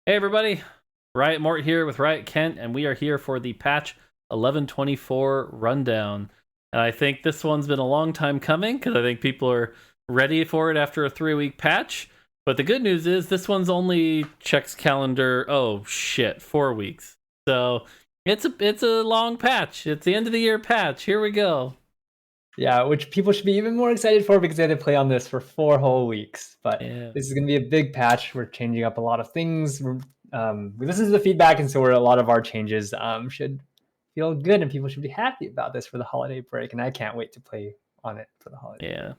Hey everybody, Riot Mort here with Riot Kent, and we are here for the patch 11.24 rundown. And I think this one's been a long time coming because I think people are ready for it after a 3-week patch. But the good news is this one's only checks calendar. Oh shit, 4 weeks. So it's a long patch. It's the end of the year patch. Here we go. Yeah, which people should be even more excited for because they had to play on this for 4 whole weeks. But Yeah. this is going to be a big patch. We're changing up a lot of things. We listened to the feedback, and so a lot of our changes should feel good, and people should be happy about this for the holiday break. And I can't wait to play on it for the holiday Yeah. break.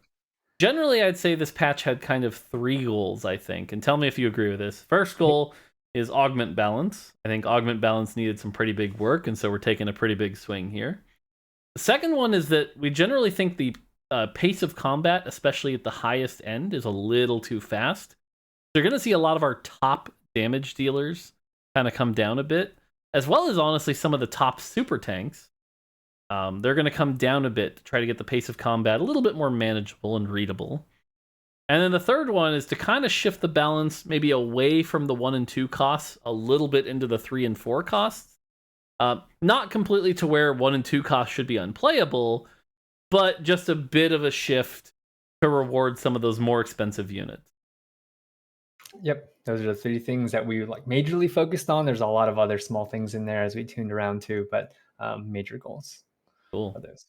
Generally, I'd say this patch had kind of 3 goals, I think, and tell me if you agree with this. First goal is augment balance. I think augment balance needed some pretty big work, and so we're taking a pretty big swing here. The second one is that we generally think the pace of combat, especially at the highest end, is a little too fast. So you're going to see a lot of our top damage dealers kind of come down a bit, as well as honestly some of the top super tanks. They're going to come down a bit to try to get the pace of combat a little bit more manageable and readable. And then the third one is to kind of shift the balance maybe away from the 1 and 2 costs a little bit into the 3 and 4 costs. Not completely to where 1 and 2 costs should be unplayable, but just a bit of a shift to reward some of those more expensive units. Yep, those are the 3 things that we majorly focused on. There's a lot of other small things in there as we tuned around too, but major goals Cool. are those.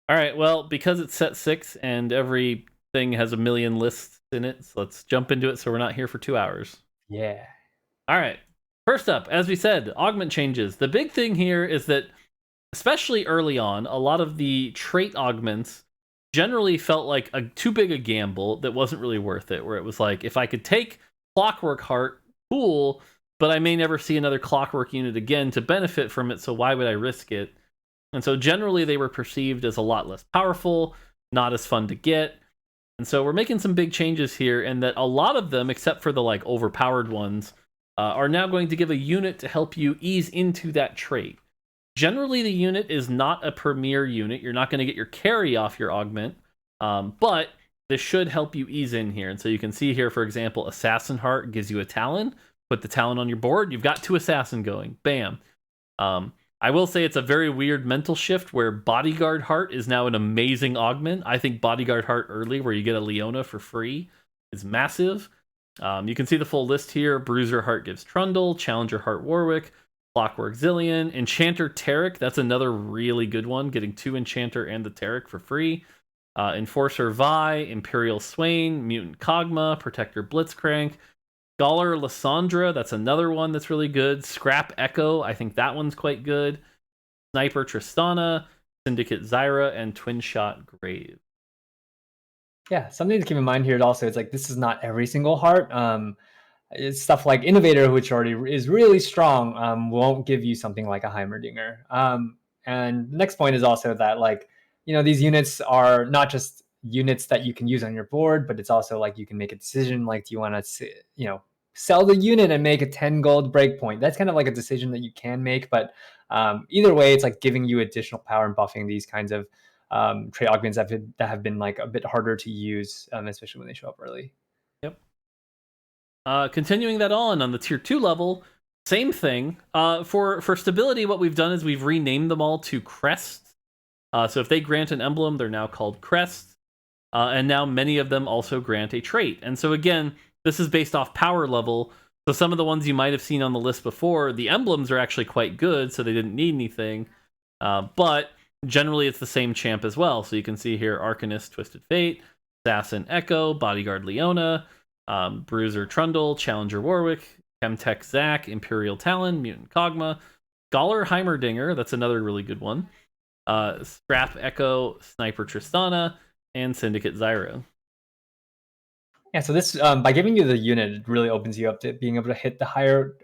All right, well, because it's set 6 and everything has a million lists in it, so let's jump into it so we're not here for 2 hours. Yeah. All right. First up, as we said, augment changes. The big thing here is that, especially early on, a lot of the trait augments generally felt like too big a gamble that wasn't really worth it, where it was like, if I could take Clockwork Heart, cool, but I may never see another Clockwork unit again to benefit from it, so why would I risk it? And so generally they were perceived as a lot less powerful, not as fun to get. And so we're making some big changes here, and that a lot of them, except for the overpowered ones, are now going to give a unit to help you ease into that trait. Generally, the unit is not a premier unit. You're not going to get your carry off your augment, but this should help you ease in here. And so you can see here, for example, Assassin Heart gives you a Talon. Put the Talon on your board. You've got 2 Assassin going. Bam. I will say it's a very weird mental shift where Bodyguard Heart is now an amazing augment. I think Bodyguard Heart early, where you get a Leona for free, is massive. You can see the full list here. Bruiser Heart gives Trundle, Challenger Heart Warwick, Clockwork Zillion, Enchanter Taric, that's another really good one, getting 2 Enchanter and the Taric for free. Enforcer Vi, Imperial Swain, Mutant Kog'Maw, Protector Blitzcrank, Scholar Lysandra, that's another one that's really good. Scrap Echo, I think that one's quite good. Sniper Tristana, Syndicate Zyra, and Twin Shot Grave. Yeah, something to keep in mind here also, it's like this is not every single heart. It's stuff like Innovator, which already is really strong, won't give you something like a Heimerdinger. And the next point is also that these units are not just units that you can use on your board, but it's also like you can make a decision, like, do you want to sell the unit and make a 10 gold breakpoint? That's kind of like a decision that you can make, but either way, it's like giving you additional power and buffing these kinds of trait augments that have been like a bit harder to use, especially when they show up early. Yep. Continuing that on the tier 2 level, same thing. For stability, what we've done is we've renamed them all to crests. So if they grant an emblem, they're now called crests. And now many of them also grant a trait. And so again, this is based off power level. So some of the ones you might have seen on the list before, the emblems are actually quite good, so they didn't need anything. But generally, it's the same champ as well. So you can see here Arcanist, Twisted Fate, Assassin Echo, Bodyguard Leona, Bruiser Trundle, Challenger Warwick, Chemtech Zac, Imperial Talon, Mutant Kog'Maw, Scholar Heimerdinger, that's another really good one, Scrap Echo, Sniper Tristana, and Syndicate Zyra. Yeah, so this, by giving you the unit, it really opens you up to being able to hit the higher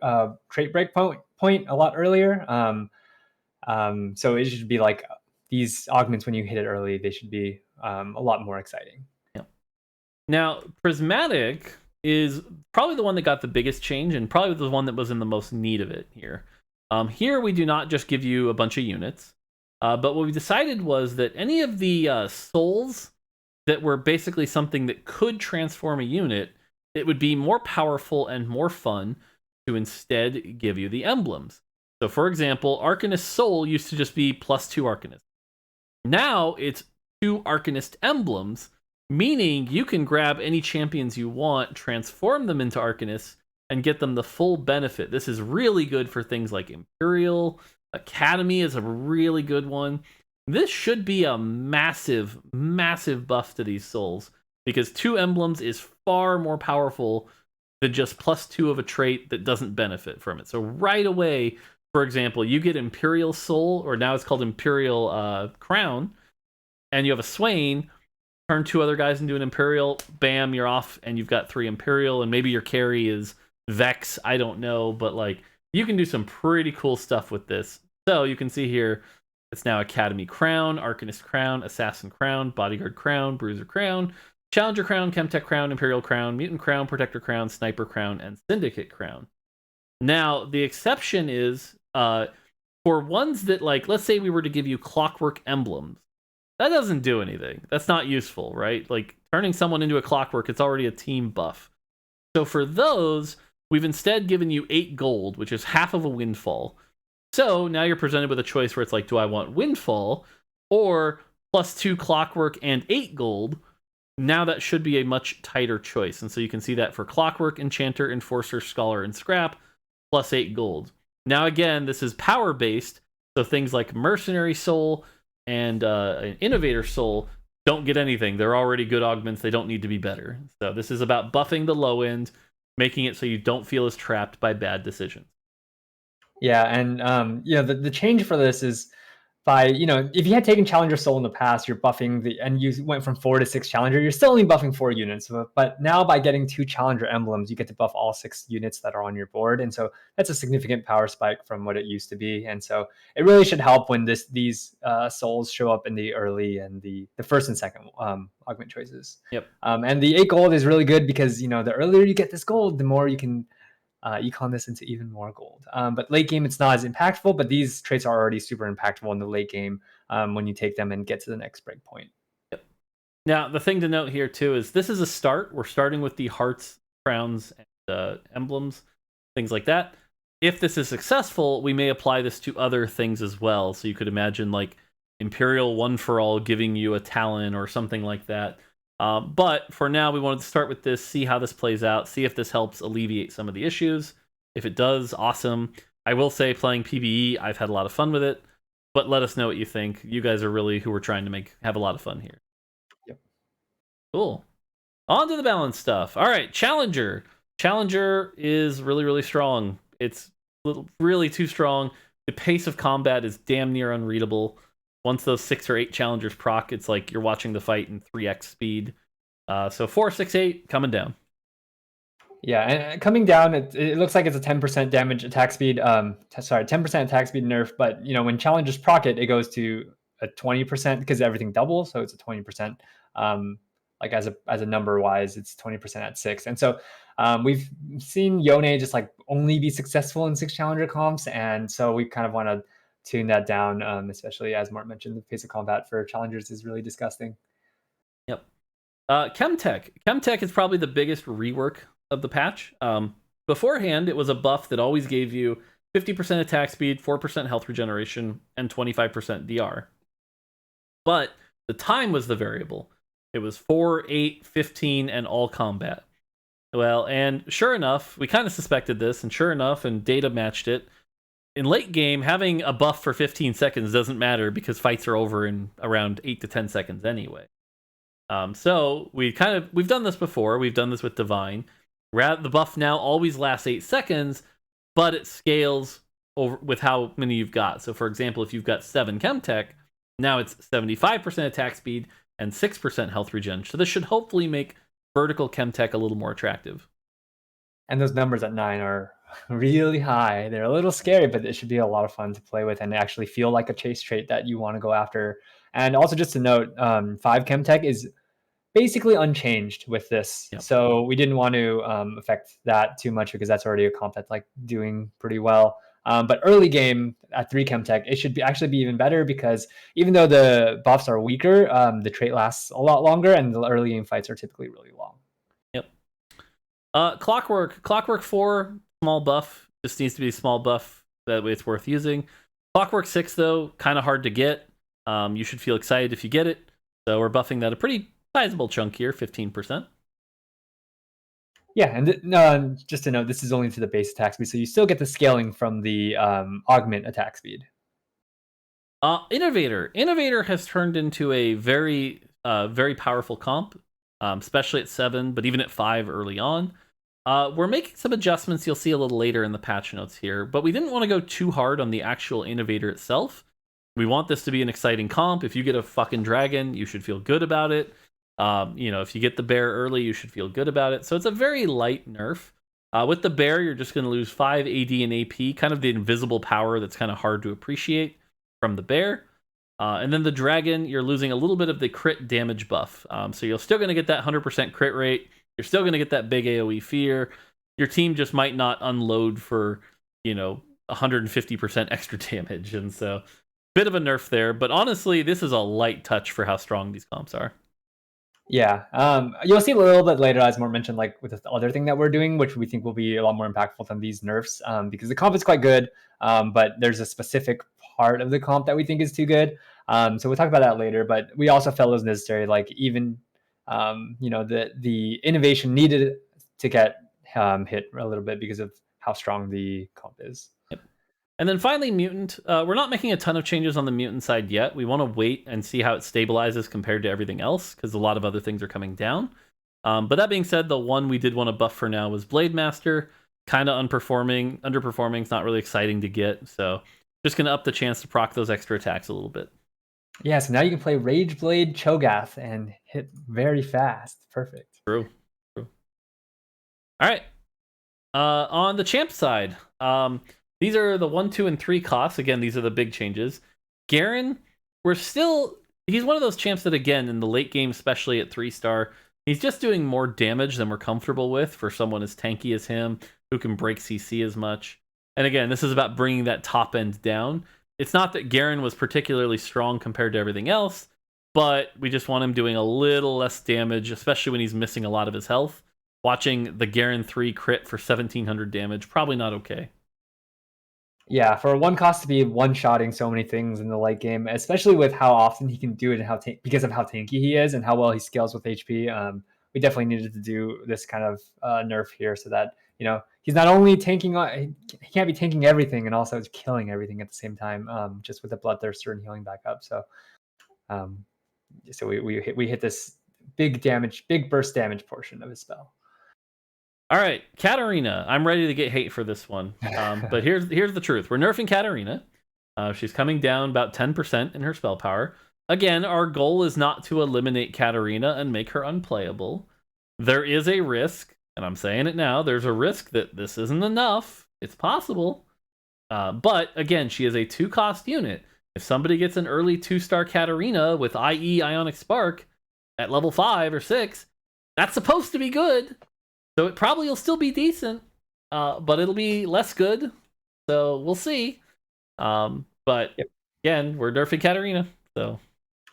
trait break point a lot earlier. So it should be like these augments, when you hit it early, they should be a lot more exciting. Yeah. Now, Prismatic is probably the one that got the biggest change and probably the one that was in the most need of it here. Here, we do not just give you a bunch of units, but what we decided was that any of the souls that were basically something that could transform a unit, it would be more powerful and more fun to instead give you the emblems. So, for example, Arcanist Soul used to just be +2 Arcanist. Now it's 2 Arcanist emblems, meaning you can grab any champions you want, transform them into Arcanists, and get them the full benefit. This is really good for things like Imperial. Academy is a really good one. This should be a massive, massive buff to these souls, because 2 emblems is far more powerful than just +2 of a trait that doesn't benefit from it. So right away, for example, you get Imperial Soul, or now it's called Imperial Crown, and you have a Swain, turn 2 other guys into an Imperial, bam, you're off, and you've got 3 Imperial, and maybe your carry is Vex, I don't know, but like, you can do some pretty cool stuff with this. So you can see here, it's now Academy Crown, Arcanist Crown, Assassin Crown, Bodyguard Crown, Bruiser Crown, Challenger Crown, Chemtech Crown, Imperial Crown, Mutant Crown, Protector Crown, Sniper Crown, and Syndicate Crown. Now, the exception is, for ones that, like, let's say we were to give you Clockwork Emblems. That doesn't do anything. That's not useful, right? Like, turning someone into a Clockwork, it's already a team buff. So for those, we've instead given you 8 gold, which is half of a Windfall. So now you're presented with a choice where it's like, do I want Windfall or +2 Clockwork and 8 gold? Now that should be a much tighter choice. And so you can see that for Clockwork, Enchanter, Enforcer, Scholar, and Scrap, +8 gold. Now again, this is power-based, so things like Mercenary Soul and Innovator Soul don't get anything. They're already good augments. They don't need to be better. So this is about buffing the low end, making it so you don't feel as trapped by bad decisions. Yeah, and the change for this is by, if you had taken Challenger Soul in the past, you're buffing and you went from 4 to 6 Challenger, you're still only buffing 4 units. But now by getting 2 Challenger emblems, you get to buff all 6 units that are on your board. And so that's a significant power spike from what it used to be. And so it really should help when these souls show up in the early and the first and second augment choices. Yep. And the 8 gold is really good because, the earlier you get this gold, the more you can econ this into even more gold. But late game, it's not as impactful, but these traits are already super impactful in the late game when you take them and get to the next breakpoint. Yep. Now, the thing to note here, too, is this is a start. We're starting with the hearts, crowns, and emblems, things like that. If this is successful, we may apply this to other things as well. So you could imagine, like, Imperial One for All giving you a Talon or something like that. But for now, we wanted to start with this, see how this plays out, see if this helps alleviate some of the issues. If it does, awesome. I will say, playing PvE, I've had a lot of fun with it, but let us know what you think. You guys are really who we're trying to have a lot of fun here. Yep. Cool. On to the balance stuff. All right, Challenger. Challenger is really, really strong. It's really too strong. The pace of combat is damn near unreadable. Once those 6 or 8 challengers proc, it's like you're watching the fight in 3x speed. So 4, 6, 8 coming down. Yeah, and coming down, it looks like it's a 10% damage attack speed. 10% attack speed nerf. But when challengers proc it, it goes to a 20% because everything doubles, so it's a 20%. Like as a number wise, it's 20% at 6. And so we've seen Yone just like only be successful in 6 challenger comps, and so we kind of want to tune that down, especially as Mort mentioned, the pace of combat for challengers is really disgusting. Yep. Chemtech is probably the biggest rework of the patch. Beforehand, it was a buff that always gave you 50% attack speed, 4% health regeneration, and 25% DR. But the time was the variable. It was 4, 8, 15, and all combat. Well, and sure enough, we kind of suspected this, and sure enough, and data matched it. In late game, having a buff for 15 seconds doesn't matter because fights are over in around 8 to 10 seconds anyway. So we've done this before. We've done this with Divine. The buff now always lasts 8 seconds, but it scales over with how many you've got. So for example, if you've got 7 Chemtech, now it's 75% attack speed and 6% health regen. So this should hopefully make vertical Chemtech a little more attractive. And those numbers at 9 are really high. They're a little scary, but it should be a lot of fun to play with and actually feel like a chase trait that you want to go after. And also just to note, 5 Chemtech is basically unchanged with this. Yep. So we didn't want to affect that too much because that's already a comp that's like doing pretty well. But early game at 3 Chemtech, it should actually be even better because even though the buffs are weaker, the trait lasts a lot longer and the early game fights are typically really long. Yep. Clockwork 4, small buff. Just needs to be a small buff. That way it's worth using. Clockwork 6, though, kind of hard to get. You should feel excited if you get it. So we're buffing that a pretty sizable chunk here, 15%. Yeah, and just to note, this is only to the base attack speed, so you still get the scaling from the augment attack speed. Innovator has turned into a very powerful comp, especially at 7, but even at 5 early on. We're making some adjustments you'll see a little later in the patch notes here, but we didn't want to go too hard on the actual Innovator itself. We want this to be an exciting comp. If you get a fucking dragon, you should feel good about it. If you get the bear early, you should feel good about it. So it's a very light nerf. With the bear, you're just going to lose 5 AD and AP, kind of the invisible power that's kind of hard to appreciate from the bear. And then the dragon, you're losing a little bit of the crit damage buff. So you're still going to get that 100% crit rate. You're still going to get that big AoE fear. Your team just might not unload for, 150% extra damage. And so, bit of a nerf there. But honestly, this is a light touch for how strong these comps are. Yeah, you'll see a little bit later, as Mort mentioned, like with the other thing that we're doing, which we think will be a lot more impactful than these nerfs, because the comp is quite good, but there's a specific part of the comp that we think is too good. So we'll talk about that later. But we also felt it was necessary, like even the innovation needed to get hit a little bit because of how strong the comp is. And then finally, Mutant. We're not making a ton of changes on the Mutant side yet. We want to wait and see how it stabilizes compared to everything else, because a lot of other things are coming down. But that being said, the one we did want to buff for now was Blade Master. Kind of underperforming. It's not really exciting to get. So just going to up the chance to proc those extra attacks a little bit. Yeah, so now you can play Rage Blade Cho'Gath and hit very fast. Perfect. True. All right. On the champ side, these are the 1, 2, and 3 costs. Again, these are the big changes. Garen, he's one of those champs that, again, in the late game, especially at 3-star, he's just doing more damage than we're comfortable with for someone as tanky as him, who can break CC as much. And again, this is about bringing that top end down. It's not that Garen was particularly strong compared to everything else, but we just want him doing a little less damage, especially when he's missing a lot of his health. Watching the Garen 3 crit for 1700 damage, probably not okay. Yeah, for one cost to be one-shotting so many things in the late game, especially with how often he can do it and because of how tanky he is and how well he scales with HP, we definitely needed to do this kind of nerf here so that he's not only tanking, he can't be tanking everything and also killing everything at the same time, just with the Bloodthirster and healing back up. So, we hit this big burst damage portion of his spell. All right, Katarina. I'm ready to get hate for this one. But here's the truth. We're nerfing Katarina. She's coming down about 10% in her spell power. Again, our goal is not to eliminate Katarina and make her unplayable. There is a risk, and I'm saying it now, there's a risk that this isn't enough. It's possible. But again, she is a 2-cost unit. If somebody gets an early 2-star Katarina with IE Ionic Spark at level 5 or 6, that's supposed to be good. So it probably will still be decent, but it'll be less good. So we'll see. But again, we're nerfing Katarina. So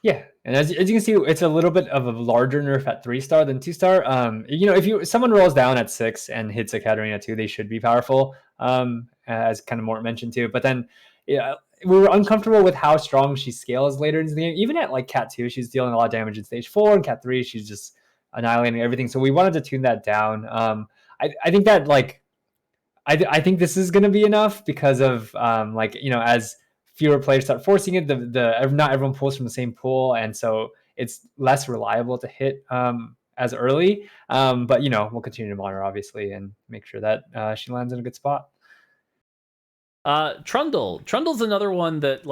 yeah, and as you can see, it's a little bit of a larger nerf at 3-star than 2-star. If someone rolls down at 6 and hits a Katarina 2, they should be powerful. As kind of Mort mentioned too. But then, we were uncomfortable with how strong she scales later in the game. Even at like Cat 2, she's dealing a lot of damage in stage 4, and Cat 3, she's just annihilating everything. So we wanted to tune that down. I think that I think this is going to be enough because of as fewer players start forcing it, not everyone pulls from the same pool, and so it's less reliable to hit as early. But we'll continue to monitor obviously and make sure that she lands in a good spot. Trundle's another one that,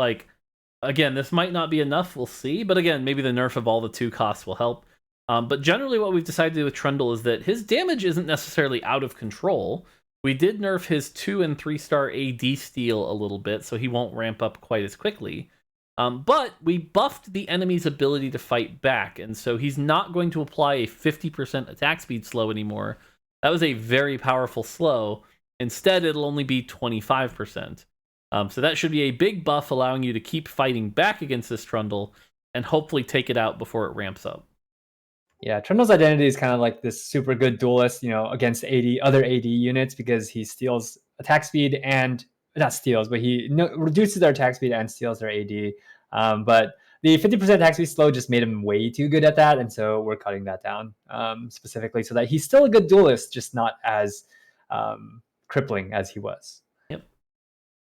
again, this might not be enough. We'll see. But again, maybe the nerf of all the 2 costs will help. But generally what we've decided to do with Trundle is that his damage isn't necessarily out of control. We did nerf his 2 and 3-star AD steal a little bit, so he won't ramp up quite as quickly. But we buffed the enemy's ability to fight back, and so he's not going to apply a 50% attack speed slow anymore. That was a very powerful slow. Instead, it'll only be 25%. So that should be a big buff, allowing you to keep fighting back against this Trundle and hopefully take it out before it ramps up. Yeah, Trundle's identity is kind of like this super good duelist, you know, against other AD units because he steals attack speed and not steals, but he reduces their attack speed and steals their AD. But the 50% attack speed slow just made him way too good at that, and so we're cutting that down specifically so that he's still a good duelist, just not as crippling as he was. Yep.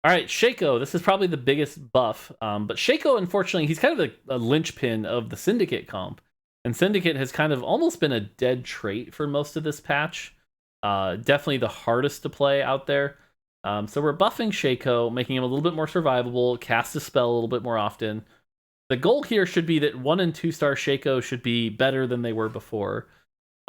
All right, Shaco. This is probably the biggest buff, but Shaco, unfortunately, he's kind of a linchpin of the Syndicate comp, and Syndicate has kind of almost been a dead trait for most of this patch. Definitely the hardest to play out there. So we're buffing Shaco, making him a little bit more survivable, cast a spell a little bit more often. The goal here should be that 1 and 2 star Shaco should be better than they were before.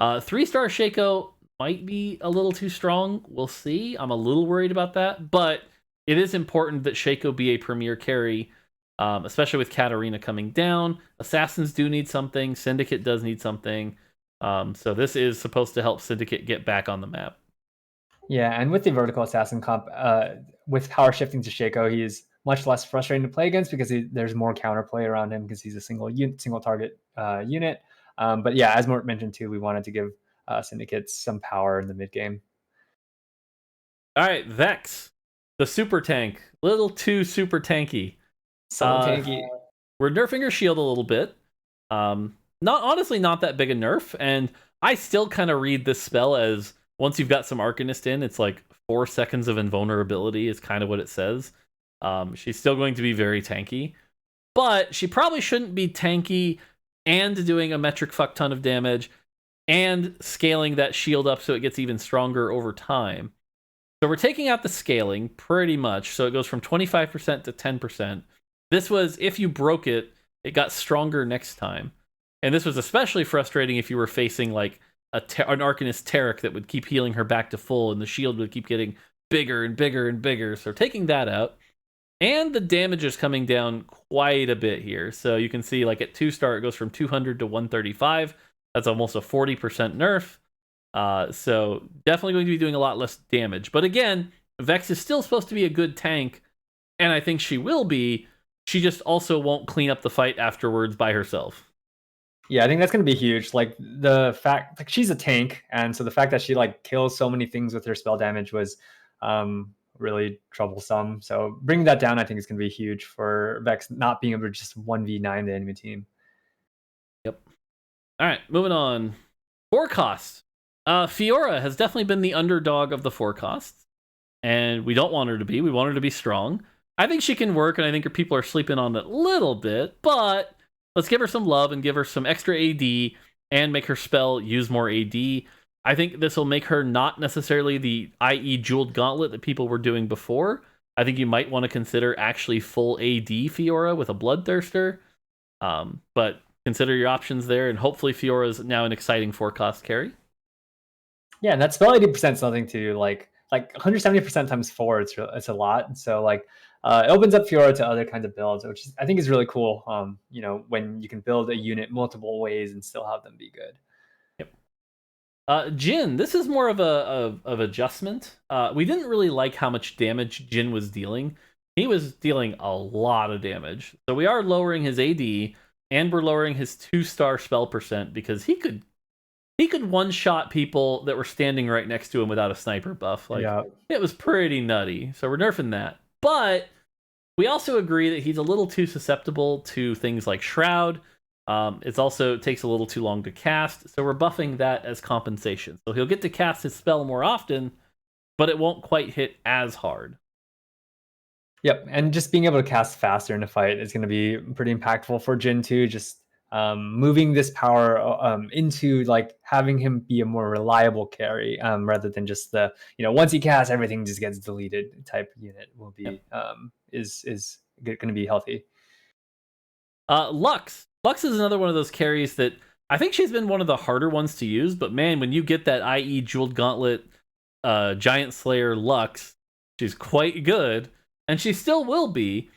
3-star Shaco might be a little too strong. We'll see. I'm a little worried about that, but it is important that Shaco be a premier carry, especially with Katarina coming down. Assassins do need something. Syndicate does need something. So this is supposed to help Syndicate get back on the map. Yeah, and with the vertical assassin comp, with power shifting to Shaco, he is much less frustrating to play against because there's more counterplay around him because he's a single target unit. But yeah, as Mort mentioned too, we wanted to give Syndicates some power in the mid game. All right, Vex, the super tank, little too super tanky. So tanky. We're nerfing her shield a little bit. Not that big a nerf, and I still kind of read this spell as once you've got some Arcanist in, it's like 4 seconds of invulnerability is kind of what it says. She's still going to be very tanky, but she probably shouldn't be tanky and doing a metric fuck ton of damage and scaling that shield up so it gets even stronger over time. So we're taking out the scaling pretty much, so it goes from 25% to 10%. This was, if you broke it, it got stronger next time. And this was especially frustrating if you were facing like an Arcanist Taric that would keep healing her back to full, and the shield would keep getting bigger and bigger and bigger. So taking that out, and the damage is coming down quite a bit here. So you can see like at 2-star, it goes from 200 to 135. That's almost a 40% nerf. So definitely going to be doing a lot less damage. But again, Vex is still supposed to be a good tank, and I think she will be. She just also won't clean up the fight afterwards by herself. Yeah, I think that's going to be huge. Like the fact, like she's a tank, and so the fact that she like kills so many things with her spell damage was really troublesome. So bringing that down, I think, is going to be huge for Vex not being able to just 1v9 the enemy team. Yep. All right, moving on. Forecast. Fiora has definitely been the underdog of the forecasts, and we don't want her to be. We want her to be strong. I think she can work, and I think people are sleeping on it a little bit, but let's give her some love and give her some extra AD and make her spell use more AD. I think this will make her not necessarily the IE Jeweled Gauntlet that people were doing before. I think you might want to consider actually full AD Fiora with a Bloodthirster. But consider your options there, and hopefully Fiora is now an exciting forecast carry. Yeah, and that spell 80% is nothing to like 170% times 4. It's a lot. So like it opens up Fiora to other kinds of builds, which I think is really cool. When you can build a unit multiple ways and still have them be good. Yep. Jin, this is more of of adjustment. We didn't really like how much damage Jin was dealing. He was dealing a lot of damage. So we are lowering his AD, and we're lowering his 2-star spell percent because he could one-shot people that were standing right next to him without a sniper buff. It was pretty nutty. So we're nerfing that. But we also agree that he's a little too susceptible to things like Shroud. It also takes a little too long to cast, so we're buffing that as compensation. So he'll get to cast his spell more often, but it won't quite hit as hard. Yep, and just being able to cast faster in a fight is going to be pretty impactful for Jin too. Just moving this power into like having him be a more reliable carry rather than just the once he casts everything just gets deleted type unit will be is going to be healthy. Lux is another one of those carries that I think she's been one of the harder ones to use, but man, when you get that IE Jeweled Gauntlet Giant Slayer Lux, she's quite good, and she still will be.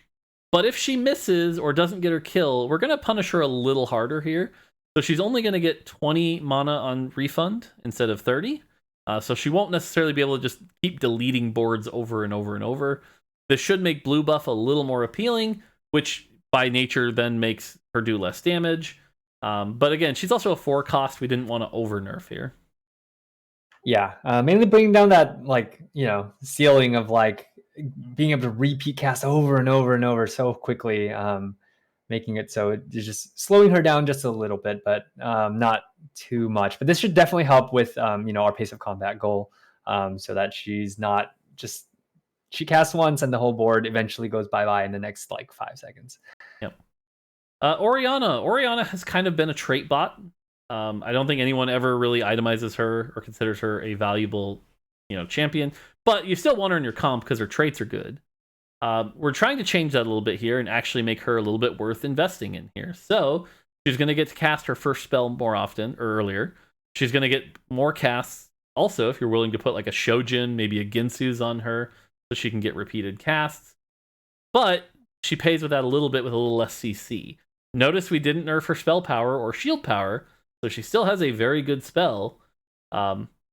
But if she misses or doesn't get her kill, we're going to punish her a little harder here. So she's only going to get 20 mana on refund instead of 30. So she won't necessarily be able to just keep deleting boards over and over and over. This should make blue buff a little more appealing, which by nature then makes her do less damage. But again, she's also a 4 cost. We didn't want to over nerf here. Yeah, mainly bringing down that like ceiling of like being able to repeat cast over and over and over so quickly, making it so you're just slowing her down just a little bit, but not too much. But this should definitely help with our pace of combat goal, so that she's not just she casts once and the whole board eventually goes bye in the next like 5 seconds. Yep. Oriana has kind of been a trait bot. I don't think anyone ever really itemizes her or considers her a valuable, champion. But you still want her in your comp because her traits are good. We're trying to change that a little bit here and actually make her a little bit worth investing in here. So she's going to get to cast her first spell more often or earlier. She's going to get more casts. Also, if you're willing to put like a Shojin, maybe a Ginsu's on her, so she can get repeated casts. But she pays with that a little bit with a little less CC. Notice we didn't nerf her spell power or shield power, so she still has a very good spell.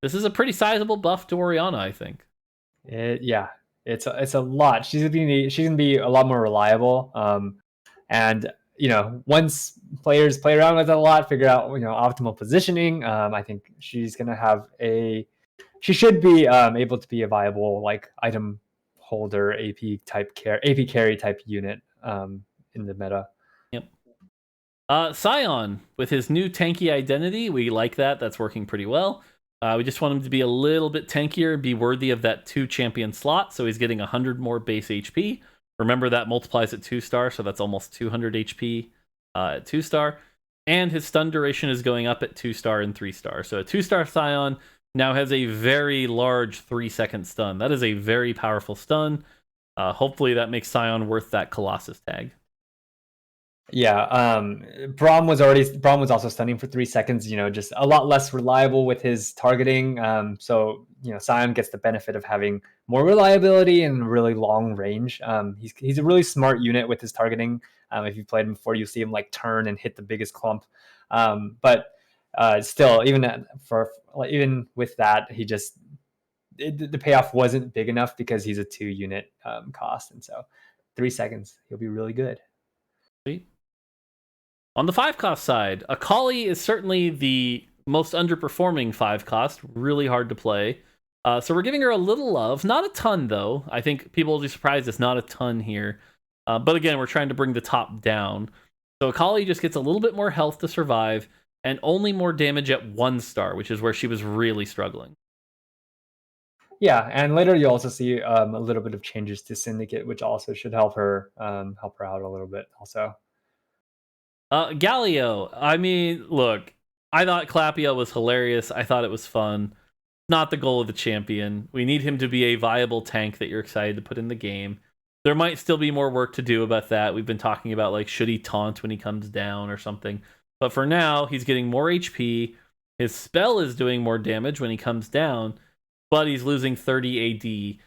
This is a pretty sizable buff to Oriana, I think. Yeah, it's a lot. She's gonna be a lot more reliable. And once players play around with it a lot, figure out optimal positioning, I think she's gonna have she should be able to be a viable like item holder AP carry type unit in the meta. Yep. Scion with his new tanky identity, we like that. That's working pretty well. We just want him to be a little bit tankier and be worthy of that 2 champion slot. So he's getting 100 more base HP. Remember that multiplies at 2-star, so that's almost 200 HP at 2-star. And his stun duration is going up at 2-star and 3-star. So a 2-star Scion now has a very large 3-second stun. That is a very powerful stun. Hopefully that makes Scion worth that Colossus tag. Yeah, Braum was also stunning for 3 seconds. Just a lot less reliable with his targeting. So Scion gets the benefit of having more reliability and really long range. He's a really smart unit with his targeting. If you've played him before, you'll see him like turn and hit the biggest clump. But still, even with that, the payoff wasn't big enough because he's a 2-unit cost, and so 3 seconds he'll be really good. Sweet. On the 5-cost side, Akali is certainly the most underperforming 5-cost. Really hard to play. So we're giving her a little love. Not a ton, though. I think people will be surprised it's not a ton here. But again, we're trying to bring the top down. So Akali just gets a little bit more health to survive and only more damage at 1-star, which is where she was really struggling. Yeah, and later you'll also see a little bit of changes to Syndicate, which also should help her out a little bit also. Galio. I mean, look, I thought Clapio was hilarious. I thought it was fun. Not the goal of the champion. We need him to be a viable tank that you're excited to put in the game. There might still be more work to do about that. We've been talking about like should he taunt when he comes down or something. But for now, he's getting more HP. His spell is doing more damage when he comes down, but he's losing 30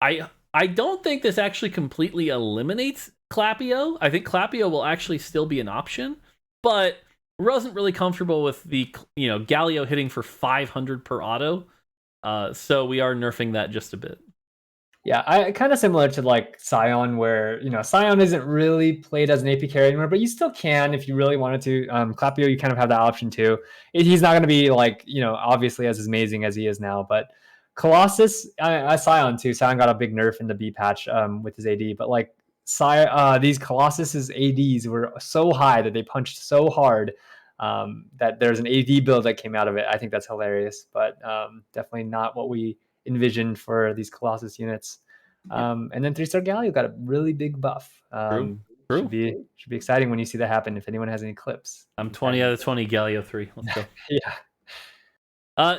AD. I don't think this actually completely eliminates Clapio. I think Clapio will actually still be an option, but wasn't really comfortable with the Galio hitting for 500 per auto. So we are nerfing that just a bit. Yeah, I kind of similar to like Scion, where Scion isn't really played as an AP carry anymore, but you still can if you really wanted to. Clapio, you kind of have that option too. He's not going to be like obviously as amazing as he is now, but Colossus, Scion too. Scion got a big nerf in the B patch with his AD, but like these Colossus's ADs were so high that they punched so hard that there's an AD build that came out of it. I think that's hilarious, but definitely not what we envisioned for these Colossus units. And then 3-star Galio got a really big buff. True. Should be exciting when you see that happen. If anyone has any clips, I'm 20 out of 20 Galio 3. Let's go. Yeah.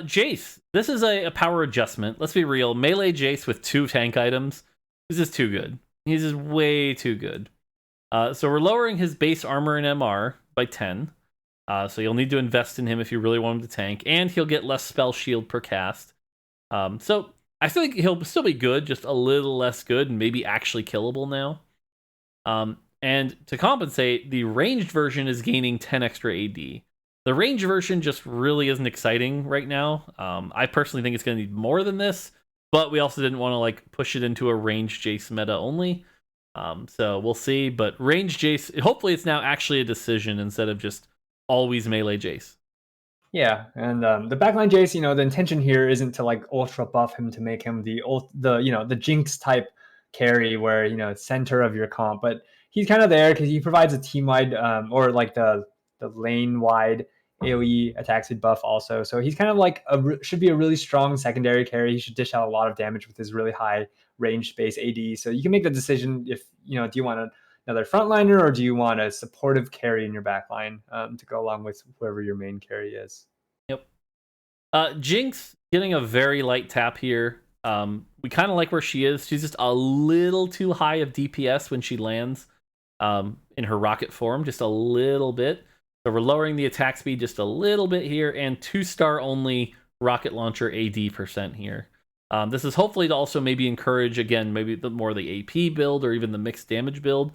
Jace. This is a power adjustment. Let's be real. Melee Jace with 2 tank items. This is too good. He's just way too good. So we're lowering his base armor and MR by 10. So you'll need to invest in him if you really want him to tank. And he'll get less spell shield per cast. So I feel like he'll still be good, just a little less good and maybe actually killable now. And to compensate, the ranged version is gaining 10 extra AD. The ranged version just really isn't exciting right now. I personally think it's going to need more than this, but we also didn't want to like push it into a ranged Jace meta only. So we'll see. But ranged Jace, hopefully it's now actually a decision instead of just Always melee Jace. Yeah, and the backline Jace, the intention here isn't to like ultra buff him to make him the Jinx type carry where it's center of your comp, but he's kind of there because he provides a team wide or like the lane wide AOE attack speed buff also. So he's kind of like should be a really strong secondary carry. He should dish out a lot of damage with his really high range space AD. So you can make the decision if do you want another frontliner, or do you want a supportive carry in your backline to go along with whoever your main carry is? Yep. Jinx getting a very light tap here. We kind of like where she is. She's just a little too high of DPS when she lands in her rocket form, just a little bit. So we're lowering the attack speed just a little bit here, and 2-star only rocket launcher AD percent here. This is hopefully to also maybe encourage, again, maybe more the AP build or even the mixed damage build.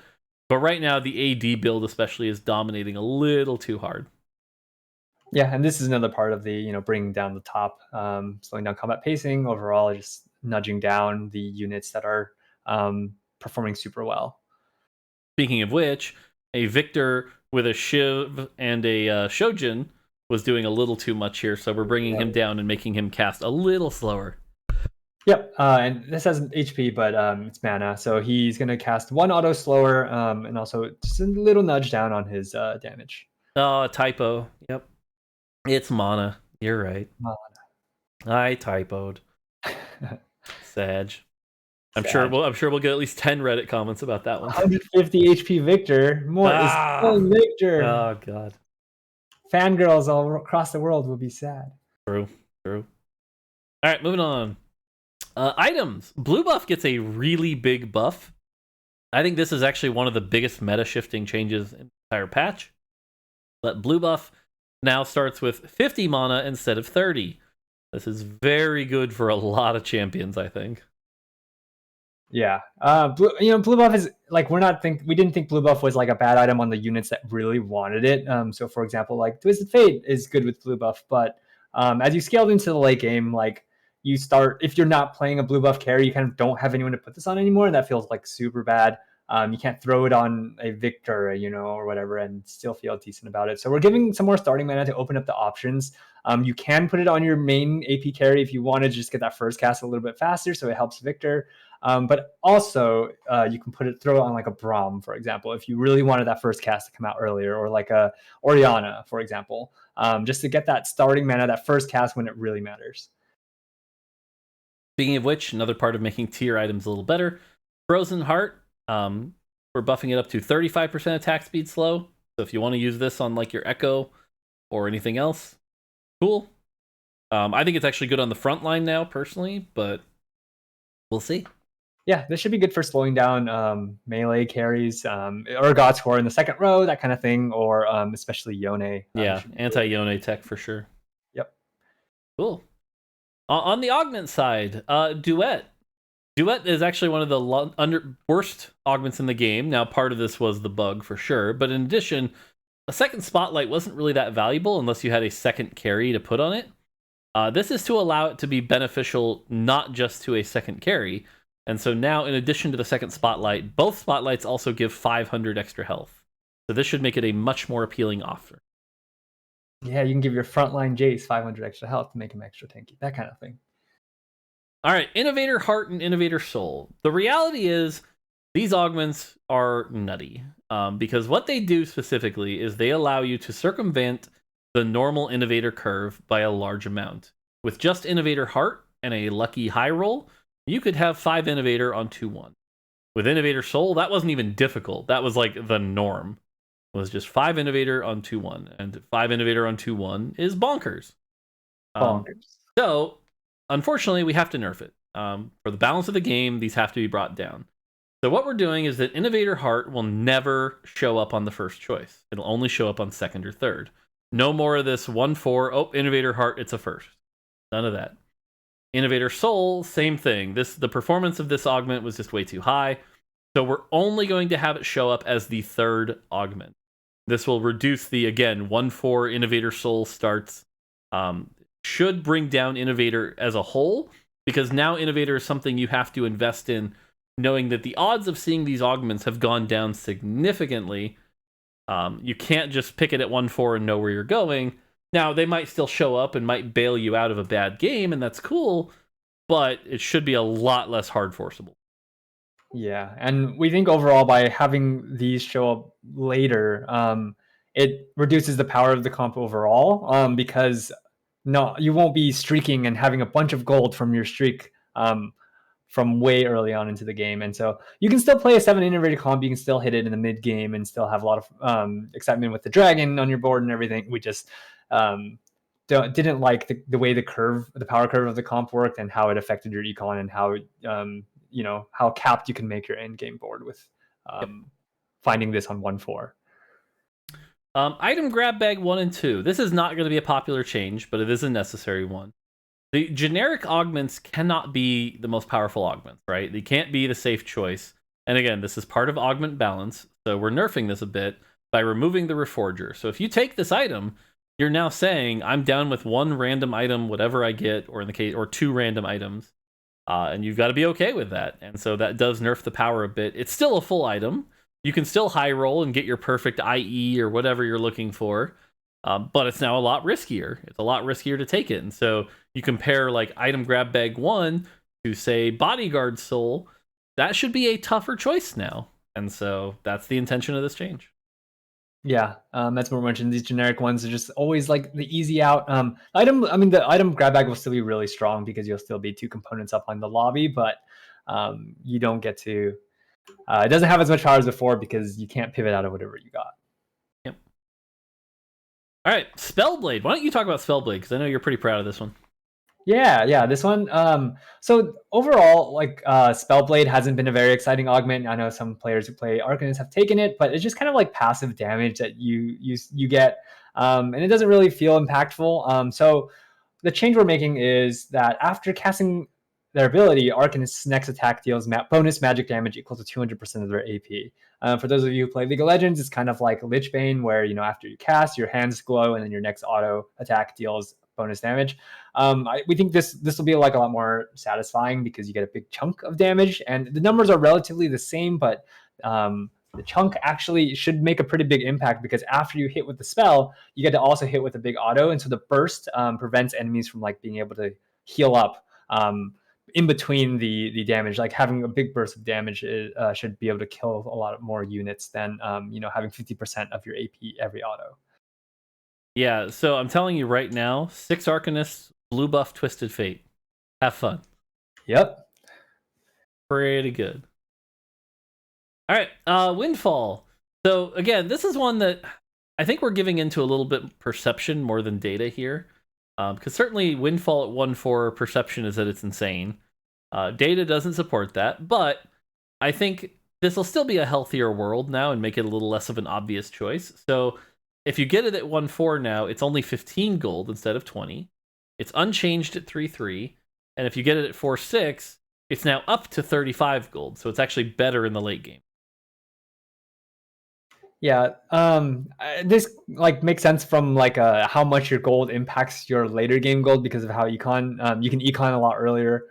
But right now, the AD build especially is dominating a little too hard. Yeah, and this is another part of the, bringing down the top, slowing down combat pacing, overall just nudging down the units that are performing super well. Speaking of which, a Victor with a Shiv and a Shojin was doing a little too much here, so we're bringing him down and making him cast a little slower. Yep, and this has HP, but it's mana, so he's going to cast 1 auto slower, and also just a little nudge down on his damage. Oh, typo. Yep. It's mana. You're right. Mana. I typoed. Sag. I'm sure we'll get at least 10 Reddit comments about that one. 150 HP Victor. More is killing Victor. Oh god. Fangirls all across the world will be sad. True. Alright, moving on. Items. Blue buff gets a really big buff. I think this is actually one of the biggest meta shifting changes in the entire patch. But blue buff now starts with 50 mana instead of 30. This is very good for a lot of champions, I think. Yeah, blue buff is like we didn't think blue buff was like a bad item on the units that really wanted it. So for example, like Twisted Fate is good with blue buff, but as you scaled into the late game, like you start, if you're not playing a blue buff carry, you kind of don't have anyone to put this on anymore, and that feels like super bad. You can't throw it on a Victor, or whatever, and still feel decent about it. So we're giving some more starting mana to open up the options. You can put it on your main AP carry if you want to just get that first cast a little bit faster, so it helps Victor. But also, you can throw it on like a Braum, for example, if you really wanted that first cast to come out earlier, or like a Orianna, for example, just to get that starting mana, that first cast when it really matters. Speaking of which, another part of making tier items a little better, Frozen Heart. We're buffing it up to 35% attack speed slow. So if you want to use this on like your Echo or anything else, cool. I think it's actually good on the front line now, personally, but we'll see. Yeah, this should be good for slowing down melee carries or God Score in the second row, that kind of thing, or especially Yone. Yeah, anti-Yone tech for sure. Yep. Cool. On the augment side, Duet. Duet is actually one of the worst augments in the game. Now, part of this was the bug for sure, but in addition, a second spotlight wasn't really that valuable unless you had a second carry to put on it. This is to allow it to be beneficial not just to a second carry. And so now, in addition to the second spotlight, both spotlights also give 500 extra health. So this should make it a much more appealing offer. Yeah, you can give your frontline Jace 500 extra health to make him extra tanky, that kind of thing. All right, Innovator Heart and Innovator Soul. The reality is these augments are nutty because what they do specifically is they allow you to circumvent the normal Innovator curve by a large amount. With just Innovator Heart and a lucky high roll, you could have 5 Innovator on 2-1. With Innovator Soul, that wasn't even difficult. That was like the norm. It was just 5 Innovator on 2-1. And 5 Innovator on 2-1 is bonkers. So, unfortunately, we have to nerf it. For the balance of the game, these have to be brought down. So what we're doing is that Innovator Heart will never show up on the first choice. It'll only show up on second or third. No more of this 1-4, oh, Innovator Heart, it's a first. None of that. Innovator Soul, same thing. The performance of this augment was just way too high. So we're only going to have it show up as the third augment. This will reduce the, again, 1-4 Innovator Soul starts. Should bring down Innovator as a whole, because now Innovator is something you have to invest in, knowing that the odds of seeing these augments have gone down significantly You can't just pick it at 1-4 and know where you're going. Now, they might still show up and might bail you out of a bad game, and that's cool, but it should be a lot less hard forceable. Yeah, and we think overall by having these show up later, it reduces the power of the comp overall, because no, you won't be streaking and having a bunch of gold from your streak from way early on into the game. And so you can still play a 7 innovator comp, you can still hit it in the mid game and still have a lot of excitement with the dragon on your board and everything. We just didn't like the way the power curve of the comp worked and how it affected your econ and how how capped you can make your end game board with finding this on 1-4. Item grab bag 1 and 2. This is not going to be a popular change, but it is a necessary one. The generic augments cannot be the most powerful augments, right? They can't be the safe choice. And again, this is part of augment balance, so we're nerfing this a bit by removing the reforger. So if you take this item, you're now saying I'm down with 1 random item, whatever I get, or in the case, or 2 random items, and you've got to be okay with that. And so that does nerf the power a bit. It's still a full item. You can still high roll and get your perfect IE or whatever you're looking for. But it's now a lot riskier. It's a lot riskier to take it. And so you compare like item grab bag 1 to say bodyguard soul, that should be a tougher choice now. And so that's the intention of this change. Yeah, that's what we mentioned. These generic ones are just always like the easy out item. I mean, the item grab bag will still be really strong because you'll still be 2 components up on the lobby, but you don't get to. It doesn't have as much power as before because you can't pivot out of whatever you got. Yep. All right, Spellblade. Why don't you talk about Spellblade? Because I know you're pretty proud of this one. Yeah, this one. So overall, like Spellblade hasn't been a very exciting augment. I know some players who play Arcanists have taken it, but it's just kind of like passive damage that you get, and it doesn't really feel impactful. So the change we're making is that after casting their ability, Arcanist's next attack deals bonus magic damage equal to 200% of their AP. For those of you who play League of Legends, it's kind of like Lich Bane, where after you cast, your hands glow, and then your next auto attack deals bonus damage. We think this will be like a lot more satisfying because you get a big chunk of damage, and the numbers are relatively the same, but the chunk actually should make a pretty big impact because after you hit with the spell, you get to also hit with a big auto, and so the burst prevents enemies from like being able to heal up in between the damage. Like having a big burst of damage should be able to kill a lot more units than having 50% of your AP every auto. Yeah, so I'm telling you right now, 6 Arcanists, blue buff, Twisted Fate. Have fun. Yep. Pretty good. All right, Windfall. So again, this is one that I think we're giving into a little bit perception more than data here. Because certainly Windfall at 1-4 perception is that it's insane. Data doesn't support that, but I think this will still be a healthier world now and make it a little less of an obvious choice. So if you get it at 1-4 now, it's only 15 gold instead of 20. It's unchanged at 3-3. And if you get it at 4-6, it's now up to 35 gold. So it's actually better in the late game. Yeah, this like makes sense from like how much your gold impacts your later game gold because of how you can econ a lot earlier.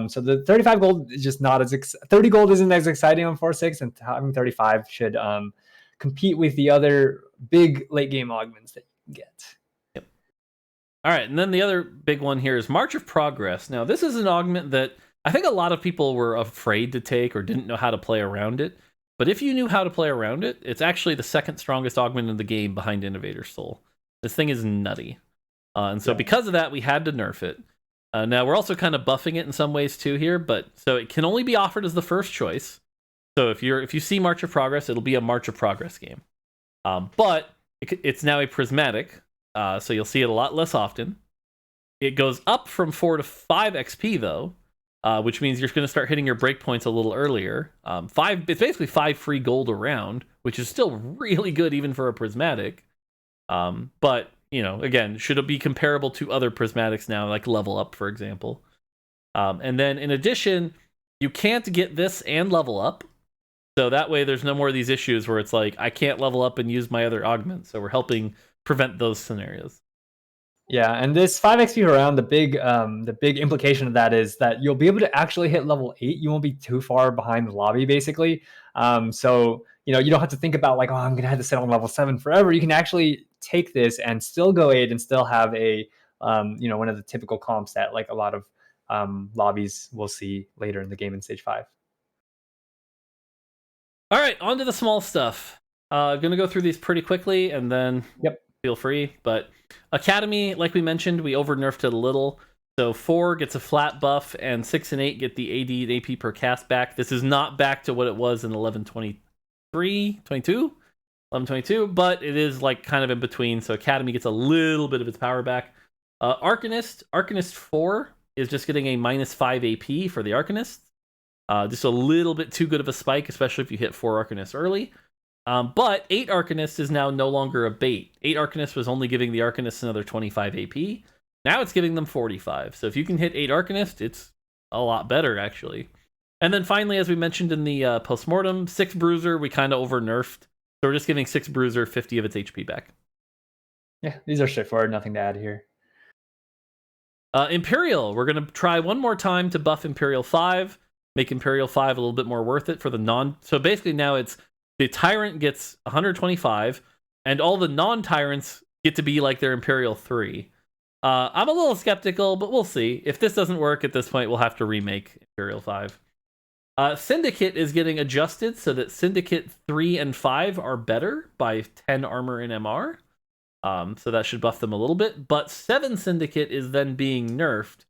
So the 35 gold is just not as 30 gold isn't as exciting on 4-6, and having 35 should compete with the other big late game augments that you can get. Yep. All right, and then the other big one here is March of Progress. Now this is an augment that I think a lot of people were afraid to take or didn't know how to play around it. But if you knew how to play around it, it's actually the second strongest augment in the game behind Innovator Soul. This thing is nutty. And so because of that, we had to nerf it. Now, we're also kind of buffing it in some ways too here, but so it can only be offered as the first choice. So if you see March of Progress, it'll be a March of Progress game. But it's now a prismatic, so you'll see it a lot less often. It goes up from 4 to 5 XP, though. Which means you're going to start hitting your breakpoints a little earlier. It's basically 5 free gold around, which is still really good even for a prismatic. But again, should it be comparable to other prismatics now, like Level Up, for example? And then in addition, you can't get this and level up. So that way, there's no more of these issues where it's like I can't level up and use my other augments. So we're helping prevent those scenarios. Yeah, and this 5 XP around, the big implication of that is that you'll be able to actually hit level 8. You won't be too far behind the lobby, basically. So you don't have to think about like, oh, I'm gonna have to sit on level 7 forever. You can actually take this and still go 8 and still have a one of the typical comps that like a lot of lobbies will see later in the game in stage 5. All right, on to the small stuff. Gonna go through these pretty quickly, and then Yep. feel free. But Academy, like we mentioned, we over nerfed it a little. So 4 gets a flat buff, and 6 and 8 get the AD and AP per cast back. This is not back to what it was in 1123, 22, 1122, but it is like kind of in between. So Academy gets a little bit of its power back. Arcanist 4 is just getting a -5 AP for the Arcanist. Just a little bit too good of a spike, especially if you hit 4 Arcanists early. But 8 Arcanists is now no longer a bait. 8 Arcanists was only giving the Arcanists another 25 AP. Now it's giving them 45. So if you can hit 8 Arcanists, it's a lot better, actually. And then finally, as we mentioned in the postmortem, 6 Bruiser, we kind of over nerfed. So we're just giving 6 Bruiser 50 of its HP back. Yeah, these are straightforward. Nothing to add here. Imperial, we're going to try one more time to buff Imperial 5, make Imperial 5 a little bit more worth it for the non... So basically now it's the Tyrant gets 125, and all the non-Tyrants get to be like their Imperial 3. I'm a little skeptical, but we'll see. If this doesn't work at this point, we'll have to remake Imperial 5. Syndicate is getting adjusted so that Syndicate 3 and 5 are better by 10 armor and MR. So that should buff them a little bit. But 7 Syndicate is then being nerfed,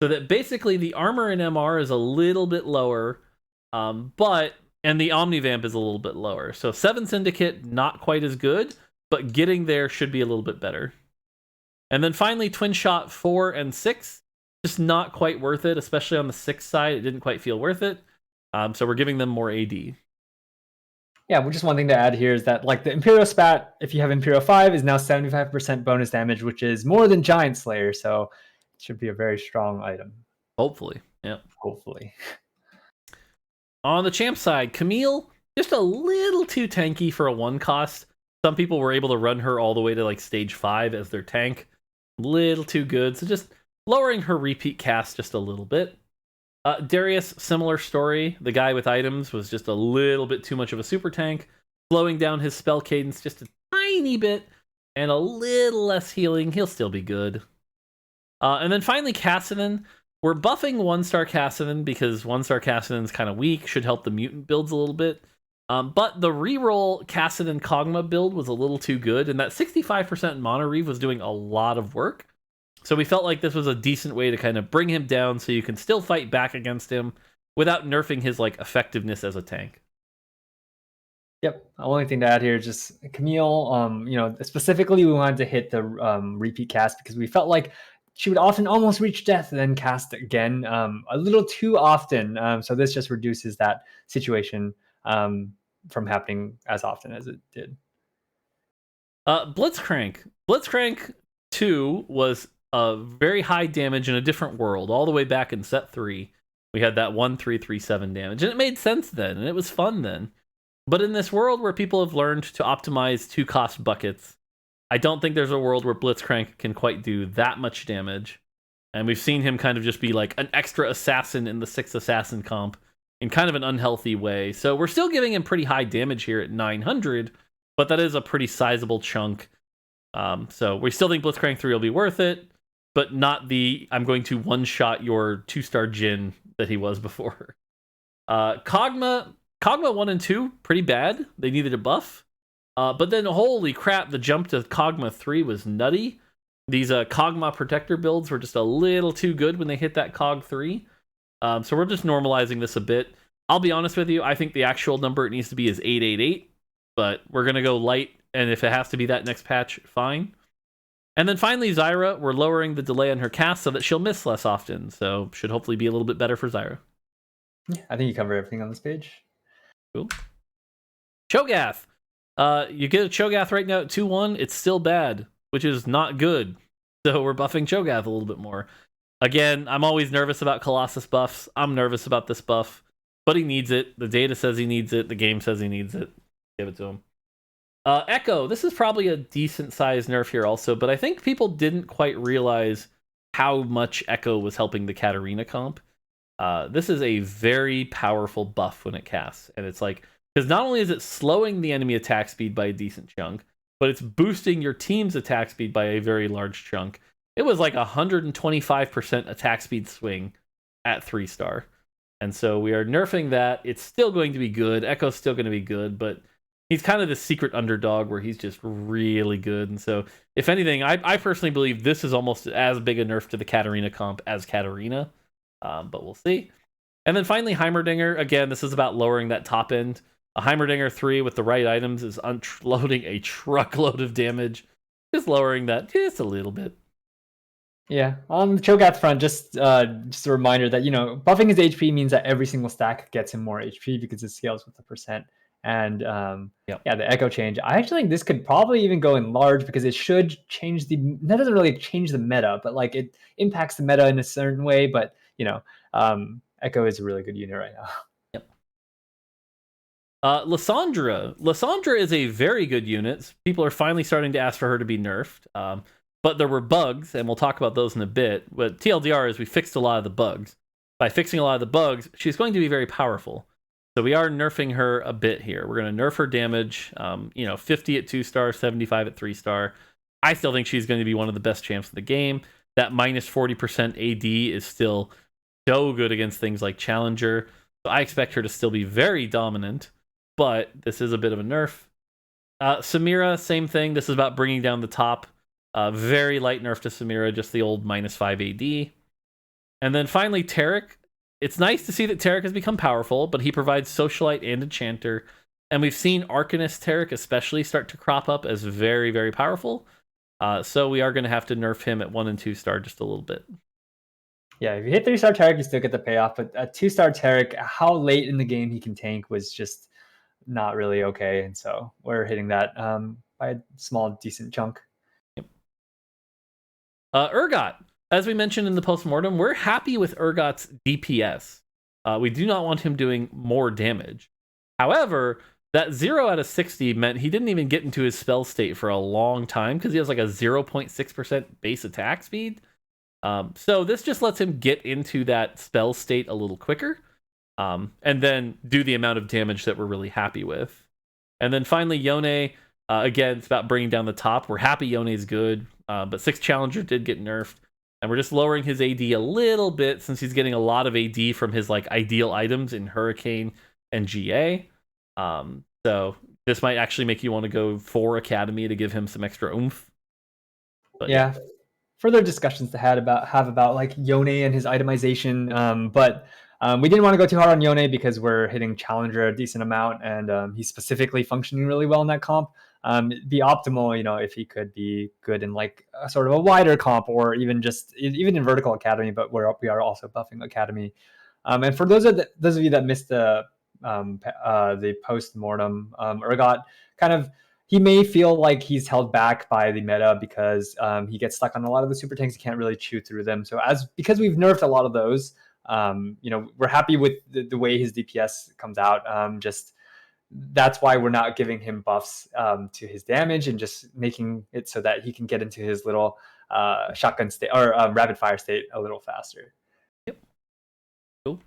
so that basically the armor and MR is a little bit lower, and the Omnivamp is a little bit lower. So 7 Syndicate, not quite as good, but getting there should be a little bit better. And then finally, Twin Shot 4 and 6, just not quite worth it, especially on the 6 side. It didn't quite feel worth it. So we're giving them more AD. Yeah, well, just one thing to add here is that like the Imperial Spat, if you have Imperial 5, is now 75% bonus damage, which is more than Giant Slayer, so it should be a very strong item. Hopefully, yeah. Hopefully. On the champ side, Camille, just a little too tanky for a 1 cost. Some people were able to run her all the way to like stage 5 as their tank. Little too good, so just lowering her repeat cast just a little bit. Darius, similar story. The guy with items was just a little bit too much of a super tank, slowing down his spell cadence just a tiny bit, and a little less healing. He'll still be good. And then finally, Cassidy. We're buffing 1-star Cassidy because 1-star Cassidy is kind of weak, should help the mutant builds a little bit. But the reroll Cassidy Kog'Maw build was a little too good, and that 65% Mana Reave was doing a lot of work. So we felt like this was a decent way to kind of bring him down so you can still fight back against him without nerfing his like effectiveness as a tank. Yep. The only thing to add here is just Camille. Specifically we wanted to hit the repeat cast because we felt like she would often almost reach death and then cast again a little too often. So this just reduces that situation from happening as often as it did. Blitzcrank. Blitzcrank 2 was a very high damage in a different world, all the way back in set 3. We had that 1337 damage, and it made sense then, and it was fun then. But in this world where people have learned to optimize 2-cost buckets, I don't think there's a world where Blitzcrank can quite do that much damage. And we've seen him kind of just be like an extra assassin in the 6 assassin comp in kind of an unhealthy way. So we're still giving him pretty high damage here at 900, but that is a pretty sizable chunk. So we still think Blitzcrank 3 will be worth it, but not the I'm going to one-shot your 2-star Jhin that he was before. Kog'Maw 1 and 2, pretty bad. They needed a buff. But then, holy crap, the jump to Kog'Maw 3 was nutty. These Kog'Maw Protector builds were just a little too good when they hit that Cog 3. So we're just normalizing this a bit. I'll be honest with you, I think the actual number it needs to be is 888, but we're going to go light, and if it has to be that next patch, fine. And then finally, Zyra, we're lowering the delay on her cast so that she'll miss less often, so should hopefully be a little bit better for Zyra. Yeah, I think you cover everything on this page. Cool. Cho'Gath. You get a Cho'Gath right now at 2-1, it's still bad, which is not good. So we're buffing Cho'Gath a little bit more. Again, I'm always nervous about Colossus buffs. I'm nervous about this buff, but he needs it. The data says he needs it. The game says he needs it. Give it to him. Echo, this is probably a decent sized nerf here also, but I think people didn't quite realize how much Echo was helping the Katarina comp. This is a very powerful buff when it casts, and it's like, because not only is it slowing the enemy attack speed by a decent chunk, but it's boosting your team's attack speed by a very large chunk. It was like 125% attack speed swing at 3-star. And so we are nerfing that. It's still going to be good. Echo's still going to be good, but he's kind of the secret underdog where he's just really good. And so, if anything, I personally believe this is almost as big a nerf to the Katarina comp as Katarina. But we'll see. And then finally, Heimerdinger. Again, this is about lowering that top end. A Heimerdinger 3 with the right items is unloading a truckload of damage. Just lowering that just a little bit. Yeah, on the Cho'Gath front, just a reminder that, buffing his HP means that every single stack gets him more HP because it scales with the percent. And yeah, the Echo change. I actually think this could probably even go in large because it should change that doesn't really change the meta, but like it impacts the meta in a certain way. But Echo is a really good unit right now. Lysandra is a very good unit. People are finally starting to ask for her to be nerfed. But there were bugs, and we'll talk about those in a bit. But TLDR is we fixed a lot of the bugs. By fixing a lot of the bugs, she's going to be very powerful. So we are nerfing her a bit here. We're going to nerf her damage. 50 at 2-star, 75 at 3-star. I still think she's going to be one of the best champs in the game. That minus 40% AD is still so good against things like Challenger. So I expect her to still be very dominant. But this is a bit of a nerf. Samira, same thing. This is about bringing down the top. Very light nerf to Samira, just the old minus 5 AD. And then finally, Taric. It's nice to see that Taric has become powerful, but he provides Socialite and Enchanter. And we've seen Arcanist Taric especially start to crop up as very, very powerful. So we are going to have to nerf him at 1 and 2-star just a little bit. Yeah, if you hit 3-star Taric, you still get the payoff. But at 2-star Taric, how late in the game he can tank was just not really okay. And so we're hitting that by a small, decent chunk. Yep. Urgot. As we mentioned in the postmortem, we're happy with Urgot's DPS. We do not want him doing more damage. However, that 0 out of 60 meant he didn't even get into his spell state for a long time because he has like a 0.6% base attack speed. So this just lets him get into that spell state a little quicker. And then do the amount of damage that we're really happy with. And then finally, Yone. Again, it's about bringing down the top. We're happy Yone's good. But 6 Challenger did get nerfed. And we're just lowering his AD a little bit since he's getting a lot of AD from his like ideal items in Hurricane and GA. So this might actually make you want to go for Academy to give him some extra oomph. But yeah. Further discussions to have about like Yone and his itemization. But we didn't want to go too hard on Yone because we're hitting Challenger a decent amount, and he's specifically functioning really well in that comp. It'd be optimal, if he could be good in like a sort of a wider comp, or even in Vertical Academy. But we are also buffing Academy. And for those of you that missed the post-mortem, Urgot kind of, he may feel like he's held back by the meta because he gets stuck on a lot of the super tanks. He can't really chew through them. So because we've nerfed a lot of those, we're happy with the way his DPS comes out. That's why we're not giving him buffs to his damage and just making it so that he can get into his little shotgun state or rapid fire state a little faster. Yep. Cool.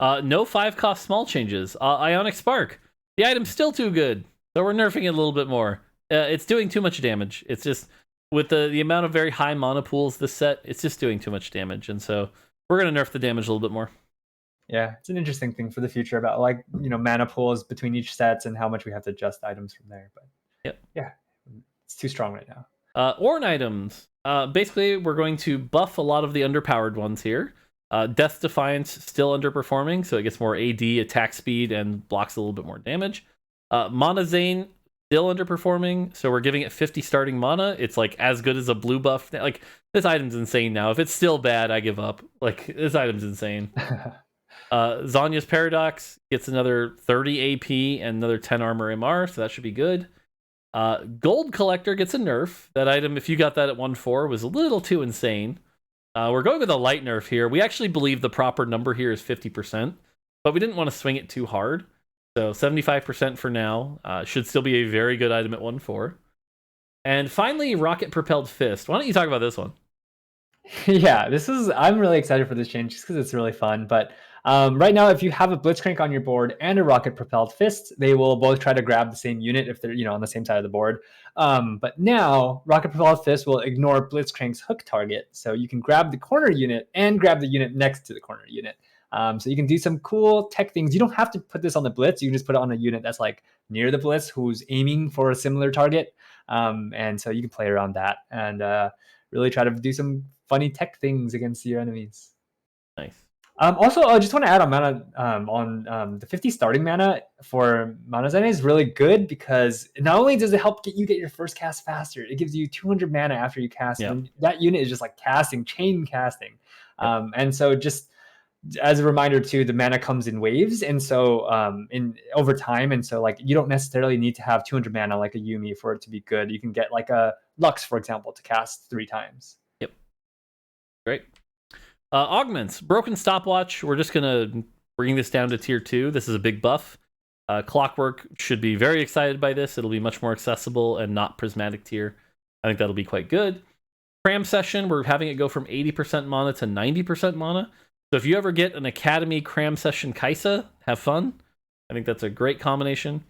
No 5-cost small changes. Ionic Spark. The item's still too good, so we're nerfing it a little bit more. It's doing too much damage. It's just, with the amount of very high mana pools this set, it's just doing too much damage. And so we're going to nerf the damage a little bit more. Yeah, it's an interesting thing for the future about like, mana pools between each sets and how much we have to adjust items from there. But yeah, it's too strong right now. Ornn items. Basically, we're going to buff a lot of the underpowered ones here. Death Defiance still underperforming, so it gets more AD, attack speed, and blocks a little bit more damage. Mana Zane still underperforming, so we're giving it 50 starting mana. It's like as good as a blue buff. Like, this item's insane now. If it's still bad, I give up. Like, this item's insane. Zanya's Paradox gets another 30 AP and another 10 armor MR, so that should be good. Gold Collector gets a nerf. That item, if you got that at 1-4, was a little too insane. We're going with a light nerf here. We actually believe the proper number here is 50%, but we didn't want to swing it too hard. So 75% for now. Should still be a very good item at 1-4. And finally, Rocket Propelled Fist. Why don't you talk about this one? Yeah, I'm really excited for this change just because it's really fun. But right now, if you have a Blitzcrank on your board and a Rocket Propelled Fist, they will both try to grab the same unit if they're on the same side of the board. But now, Rocket Propelled Fist will ignore Blitzcrank's hook target, so you can grab the corner unit and grab the unit next to the corner unit. So you can do some cool tech things. You don't have to put this on the Blitz. You can just put it on a unit that's like near the Blitz who's aiming for a similar target. And so you can play around that and really try to do some funny tech things against your enemies. Nice. Also, I just want to add on mana the 50 starting mana for Mana Zen is really good because not only does it help get your first cast faster, it gives you 200 mana after you cast. Yep. And that unit is just like chain casting. Yep. And so just as a reminder too, the mana comes in waves, and so in over time, and so like you don't necessarily need to have 200 mana like a Yuumi for it to be good. You can get like a Lux, for example, to cast 3 times. Yep. Great. Augments. Broken Stopwatch. We're just going to bring this down to tier 2. This is a big buff. Clockwork should be very excited by this. It'll be much more accessible and not prismatic tier. I think that'll be quite good. Cram Session. We're having it go from 80% mana to 90% mana. So if you ever get an Academy Cram Session Kaisa, have fun. I think that's a great combination.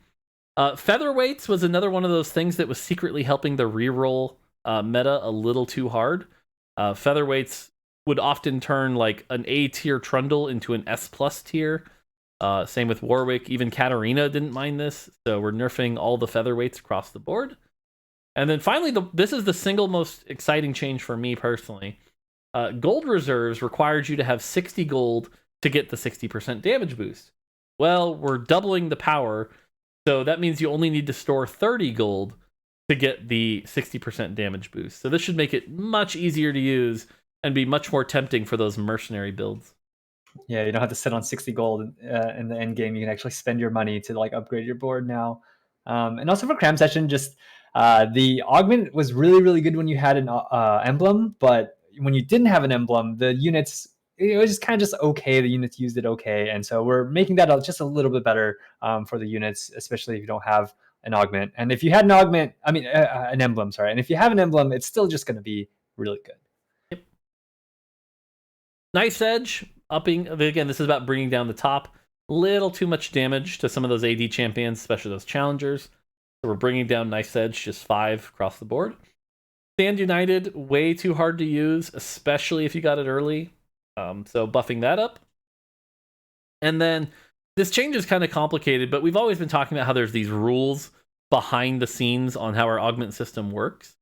Featherweights was another one of those things that was secretly helping the reroll meta a little too hard. Featherweights would often turn like an A tier Trundle into an S plus tier. Same with Warwick. Even Katarina didn't mind this. So we're nerfing all the featherweights across the board. And then finally, this is the single most exciting change for me personally. Gold reserves required you to have 60 gold to get the 60% damage boost. Well, we're doubling the power, so that means you only need to store 30 gold to get the 60% damage boost. So this should make it much easier to use and be much more tempting for those mercenary builds. Yeah, you don't have to sit on 60 gold in the end game. You can actually spend your money to like upgrade your board now. And also for Cram Session, just the augment was really, really good when you had an emblem, but when you didn't have an emblem, the units, it was just kind of just okay. The units used it okay. And so we're making that just a little bit better for the units, especially if you don't have an augment. And if you had an augment, an emblem, sorry. And if you have an emblem, it's still just going to be really good. Yep. Knife's Edge, upping, again, this is about bringing down the top. Little too much damage to some of those AD champions, especially those challengers. So we're bringing down Knife's Edge, just 5 across the board. Stand United, way too hard to use, especially if you got it early. So buffing that up. And then this change is kind of complicated, but we've always been talking about how there's these rules behind the scenes on how our augment system works.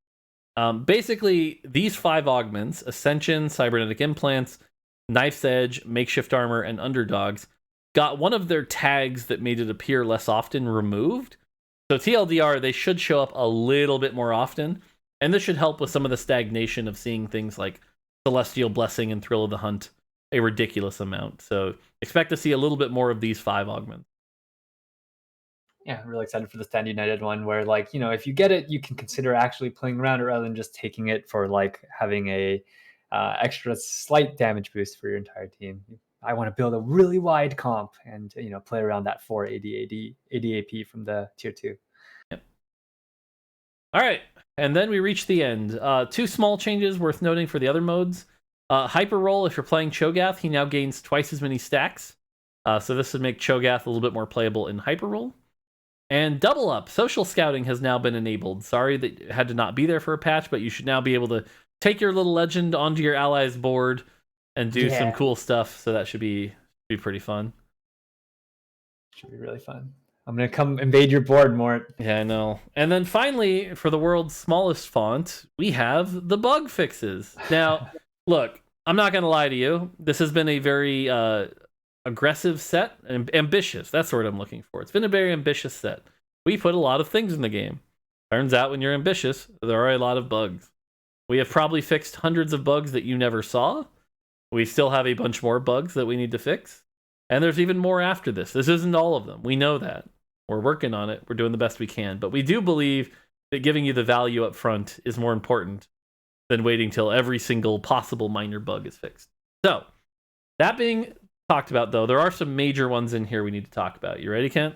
Basically, these 5 augments, Ascension, Cybernetic Implants, Knife's Edge, Makeshift Armor, and Underdogs, got one of their tags that made it appear less often removed. So TLDR, they should show up a little bit more often. And this should help with some of the stagnation of seeing things like Celestial Blessing and Thrill of the Hunt a ridiculous amount. So expect to see a little bit more of these 5 augments. Yeah, I'm really excited for the Stand United one where, like, if you get it, you can consider actually playing around it rather than just taking it for like having a extra slight damage boost for your entire team. I want to build a really wide comp and play around that 4 AD AP from the tier 2. Yep. All right. And then we reach the end. 2 small changes worth noting for the other modes. Hyper Roll, if you're playing Cho'Gath, he now gains twice as many stacks. So this would make Cho'Gath a little bit more playable in Hyper Roll. And Double Up, Social Scouting has now been enabled. Sorry that it had to not be there for a patch, but you should now be able to take your little legend onto your allies' board and do some cool stuff. So that should be pretty fun. Should be really fun. I'm going to come invade your board, Mort. Yeah, I know. And then finally, for the world's smallest font, we have the bug fixes. Now, look, I'm not going to lie to you. This has been a very aggressive set, and ambitious. That's the word I'm looking for. It's been a very ambitious set. We put a lot of things in the game. Turns out when you're ambitious, there are a lot of bugs. We have probably fixed hundreds of bugs that you never saw. We still have a bunch more bugs that we need to fix. And there's even more after this. This isn't all of them. We know that. We're working on it. We're doing the best we can. But we do believe that giving you the value up front is more important than waiting till every single possible minor bug is fixed. So, that being talked about, though, there are some major ones in here we need to talk about. You ready, Kent?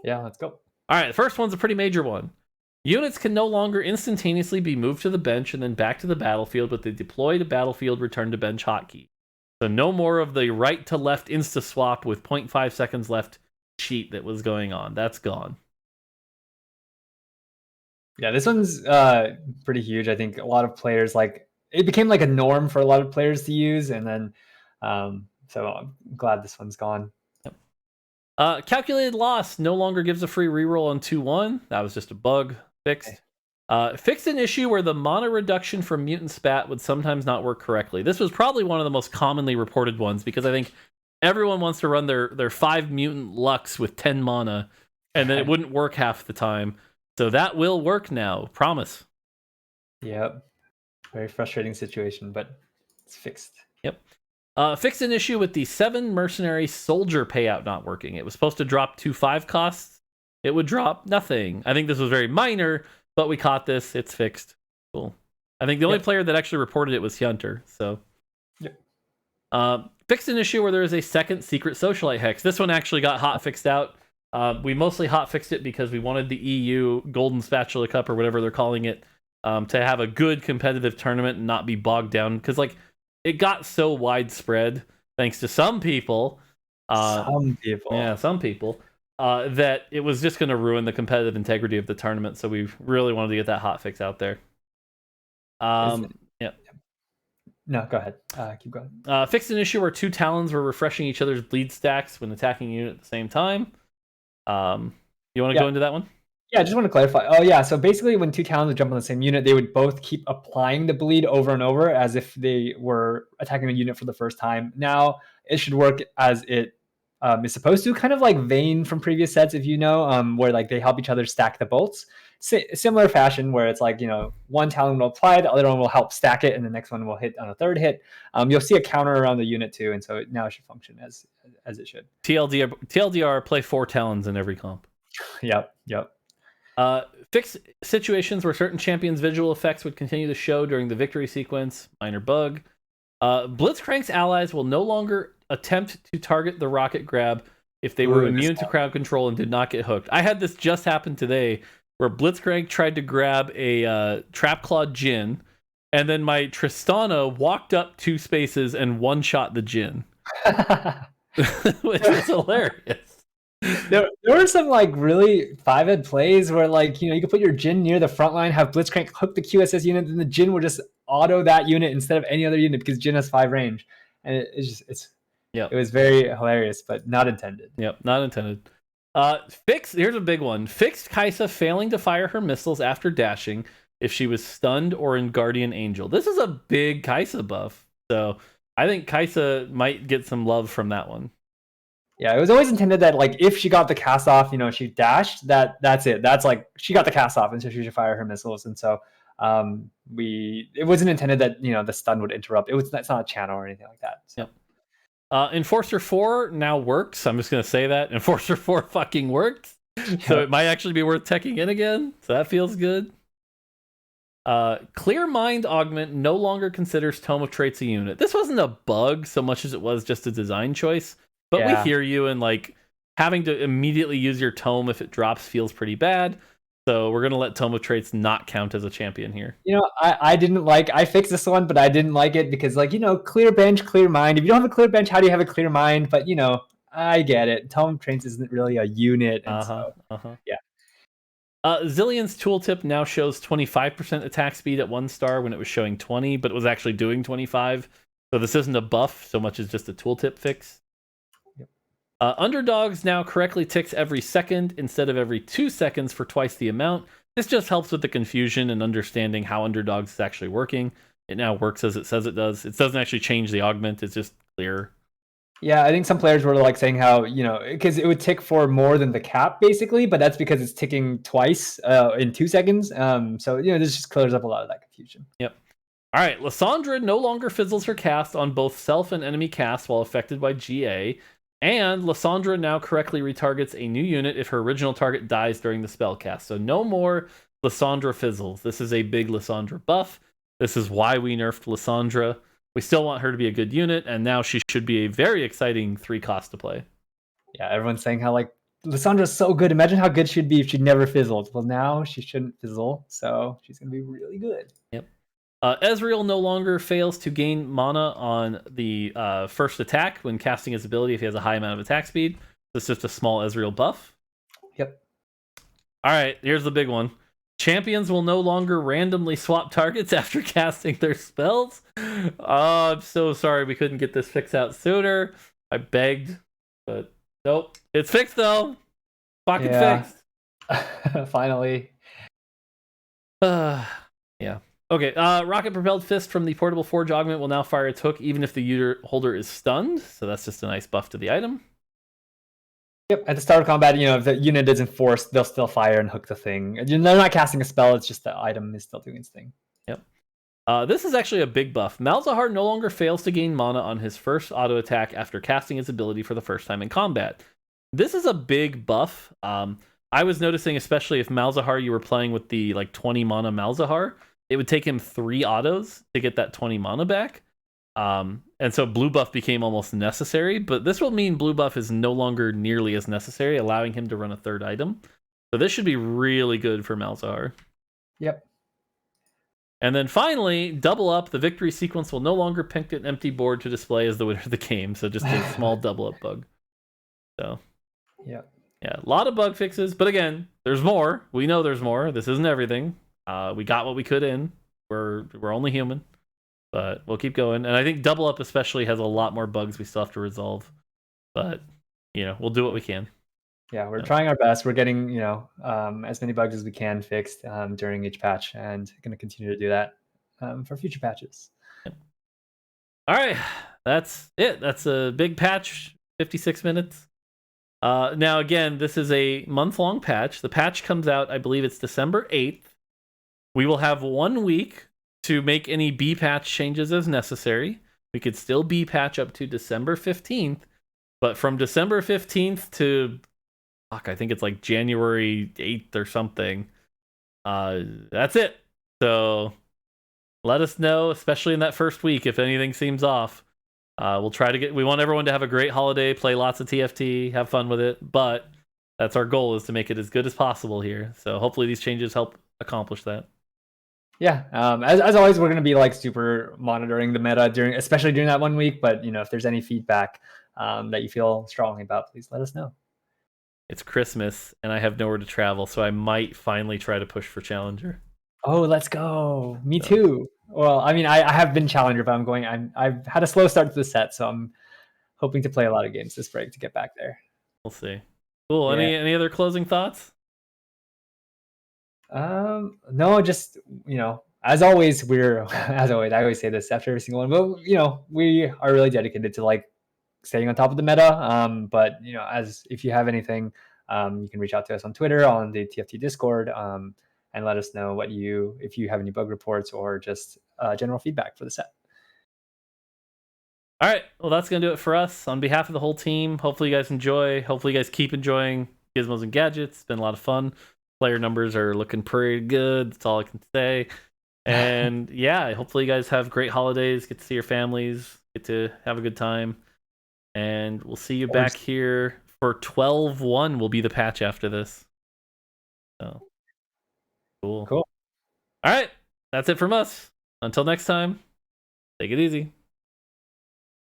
Yeah, let's go. All right, the first one's a pretty major one. Units can no longer instantaneously be moved to the bench and then back to the battlefield with the deploy to battlefield return to bench hotkey. So no more of the right to left insta swap with 0.5 seconds left cheat that was going on. That's gone. Yeah, this one's pretty huge. I think a lot of players it became like a norm for a lot of players to use, and then so I'm glad this one's gone. Calculated loss no longer gives a free reroll on 2-1. That was just a bug fixed. Fixed an issue where the mana reduction from mutant spat would sometimes not work correctly. This was probably one of the most commonly reported ones because I think everyone wants to run their 5 mutant Lux with 10 mana, and then it wouldn't work half the time. So that will work now. Promise. Yep. Very frustrating situation, but it's fixed. Yep. Fixed an issue with the 7 mercenary soldier payout not working. It was supposed to drop 2/5 costs. It would drop nothing. I think this was very minor, but we caught this. It's fixed. Cool. I think the only player that actually reported it was Hunter. So, fixed an issue where there is a second secret socialite hex. This one actually got hot fixed out. We mostly hot fixed it because we wanted the EU Golden Spatula Cup or whatever they're calling it to have a good competitive tournament and not be bogged down because it got so widespread thanks to some people. Some people that it was just going to ruin the competitive integrity of the tournament. So we really wanted to get that hot fix out there. No, go ahead. Keep going. Fixed an issue where 2 Talons were refreshing each other's bleed stacks when attacking a unit at the same time. You want to go into that one? Yeah, I just want to clarify. Oh, yeah. So basically, when 2 Talons would jump on the same unit, they would both keep applying the bleed over and over as if they were attacking a unit for the first time. Now, it should work as it is supposed to, kind of like Vayne from previous sets, if you know, where they help each other stack the bolts. Similar fashion where it's one Talon will apply, the other one will help stack it, and the next one will hit on a third hit. You'll see a counter around the unit too, and so now it should function as it should. TLDR, play 4 Talons in every comp. Yep. Fix situations where certain champions' visual effects would continue to show during the victory sequence. Minor bug. Blitzcrank's allies will no longer attempt to target the rocket grab if they were immune to crowd control and did not get hooked. I had this just happen today where Blitzcrank tried to grab a Trapclaw Jin, and then my Tristana walked up 2 spaces and one-shot the Jin. Which is hilarious. There were some really 5-ed plays where you could put your Jin near the front line, have Blitzcrank hook the QSS unit, and the Jin would just auto that unit instead of any other unit because Jin has 5 range, and it was very hilarious, but not intended. Yep, not intended. Here's a big one. Fixed Kaisa failing to fire her missiles after dashing if she was stunned or in Guardian Angel. This is a big Kaisa buff, so I think Kaisa might get some love from that one. Yeah, it was always intended that if she got the cast off, she dashed, that's it. That's she got the cast off, and so she should fire her missiles. And so it wasn't intended that the stun would interrupt. That's not a channel or anything like that. So. Yep. Enforcer 4 now works. I'm just gonna say that Enforcer 4 fucking works. So it might actually be worth teching in again. So that feels good. Clear Mind Augment no longer considers Tome of Traits a unit. This wasn't a bug so much as it was just a design choice. But we hear you, and having to immediately use your Tome if it drops feels pretty bad. So we're gonna let Tome of Traits not count as a champion here. I fixed this one, but I didn't like it because clear bench, clear mind. If you don't have a clear bench, how do you have a clear mind? But I get it. Tome of Traits isn't really a unit, and Zillion's tooltip now shows 25% attack speed at 1 star when it was showing 20, but it was actually doing 25. So this isn't a buff so much as just a tooltip fix. Underdogs now correctly ticks every second instead of every 2 seconds for twice the amount. This just helps with the confusion and understanding how Underdogs is actually working. It now works as it says it does. It doesn't actually change the augment. It's just clear. Yeah, I think some players were saying how, because it would tick for more than the cap basically, but that's because it's ticking twice in 2 seconds. So, this just clears up a lot of that confusion. Yep. All right, Lysandra no longer fizzles her cast on both self and enemy casts while affected by GA. And Lysandra now correctly retargets a new unit if her original target dies during the spell cast. So no more Lysandra fizzles. This is a big Lysandra buff. This is why we nerfed Lysandra. We still want her to be a good unit, and now she should be a very exciting 3 cost to play. Yeah, everyone's saying how Lissandra's so good. Imagine how good she'd be if she never fizzled. Well, now she shouldn't fizzle, so she's gonna be really good. Yep. Ezreal no longer fails to gain mana on the first attack when casting his ability if he has a high amount of attack speed. This is just a small Ezreal buff. Yep. All right, here's the big one. Champions will no longer randomly swap targets after casting their spells. Oh, I'm so sorry we couldn't get this fixed out sooner. I begged, but nope. It's fixed though. Fucking fixed. Finally. Yeah. Okay. Rocket propelled fist from the portable forge augment will now fire its hook even if the user holder is stunned. So that's just a nice buff to the item. Yep. At the start of combat, if the unit isn't forced, they'll still fire and hook the thing. They're not casting a spell. It's just the item is still doing its thing. Yep. This is actually a big buff. Malzahar no longer fails to gain mana on his first auto attack after casting his ability for the first time in combat. This is a big buff. I was noticing, especially if Malzahar, you were playing with the 20 mana Malzahar, it would take him 3 autos to get that 20 mana back. And so blue buff became almost necessary, but this will mean blue buff is no longer nearly as necessary, allowing him to run a third item. So this should be really good for Malzahar. Yep. And then finally, double up. The victory sequence will no longer pick an empty board to display as the winner of the game. So just a small double up bug. So yeah, a lot of bug fixes, but again, there's more. We know there's more. This isn't everything. We got what we could in. We're only human, but we'll keep going. And I think double up especially has a lot more bugs we still have to resolve. But we'll do what we can. Yeah, we're trying our best. We're getting as many bugs as we can fixed during each patch, and going to continue to do that for future patches. Yep. All right, that's it. That's a big patch. 56 minutes. Now again, this is a month-long patch. The patch comes out, I believe it's December 8th. We will have 1 week to make any B patch changes as necessary. We could still B patch up to December 15th, but from December 15th to I think it's January 8th or something. That's it. So let us know, especially in that first week, if anything seems off. We'll try to we want everyone to have a great holiday, play lots of TFT, have fun with it, but that's our goal, is to make it as good as possible here. So hopefully these changes help accomplish that. Yeah, as always, we're going to be super monitoring the meta especially during that 1 week. But if there's any feedback that you feel strongly about, please let us know. It's Christmas and I have nowhere to travel, so I might finally try to push for Challenger. Oh, let's go. Me too. Well, I mean, I have been Challenger, but I've had a slow start to the set, so I'm hoping to play a lot of games this break to get back there. We'll see. Cool. Yeah. Any other closing thoughts? No, just as always, I always say this after every single one, but we are really dedicated to staying on top of the meta. But if you have anything, you can reach out to us on Twitter, on the TFT Discord, and let us know if you have any bug reports or just general feedback for the set. All right, well, that's gonna do it for us. On behalf of the whole team, hopefully you guys enjoy. Hopefully you guys keep enjoying Gizmos and Gadgets. It's been a lot of fun. Player numbers are looking pretty good. That's all I can say. And yeah, hopefully you guys have great holidays. Get to see your families. Get to have a good time. And we'll see you back here for 12-1 will be the patch after this. So cool. Cool. All right, that's it from us. Until next time, take it easy.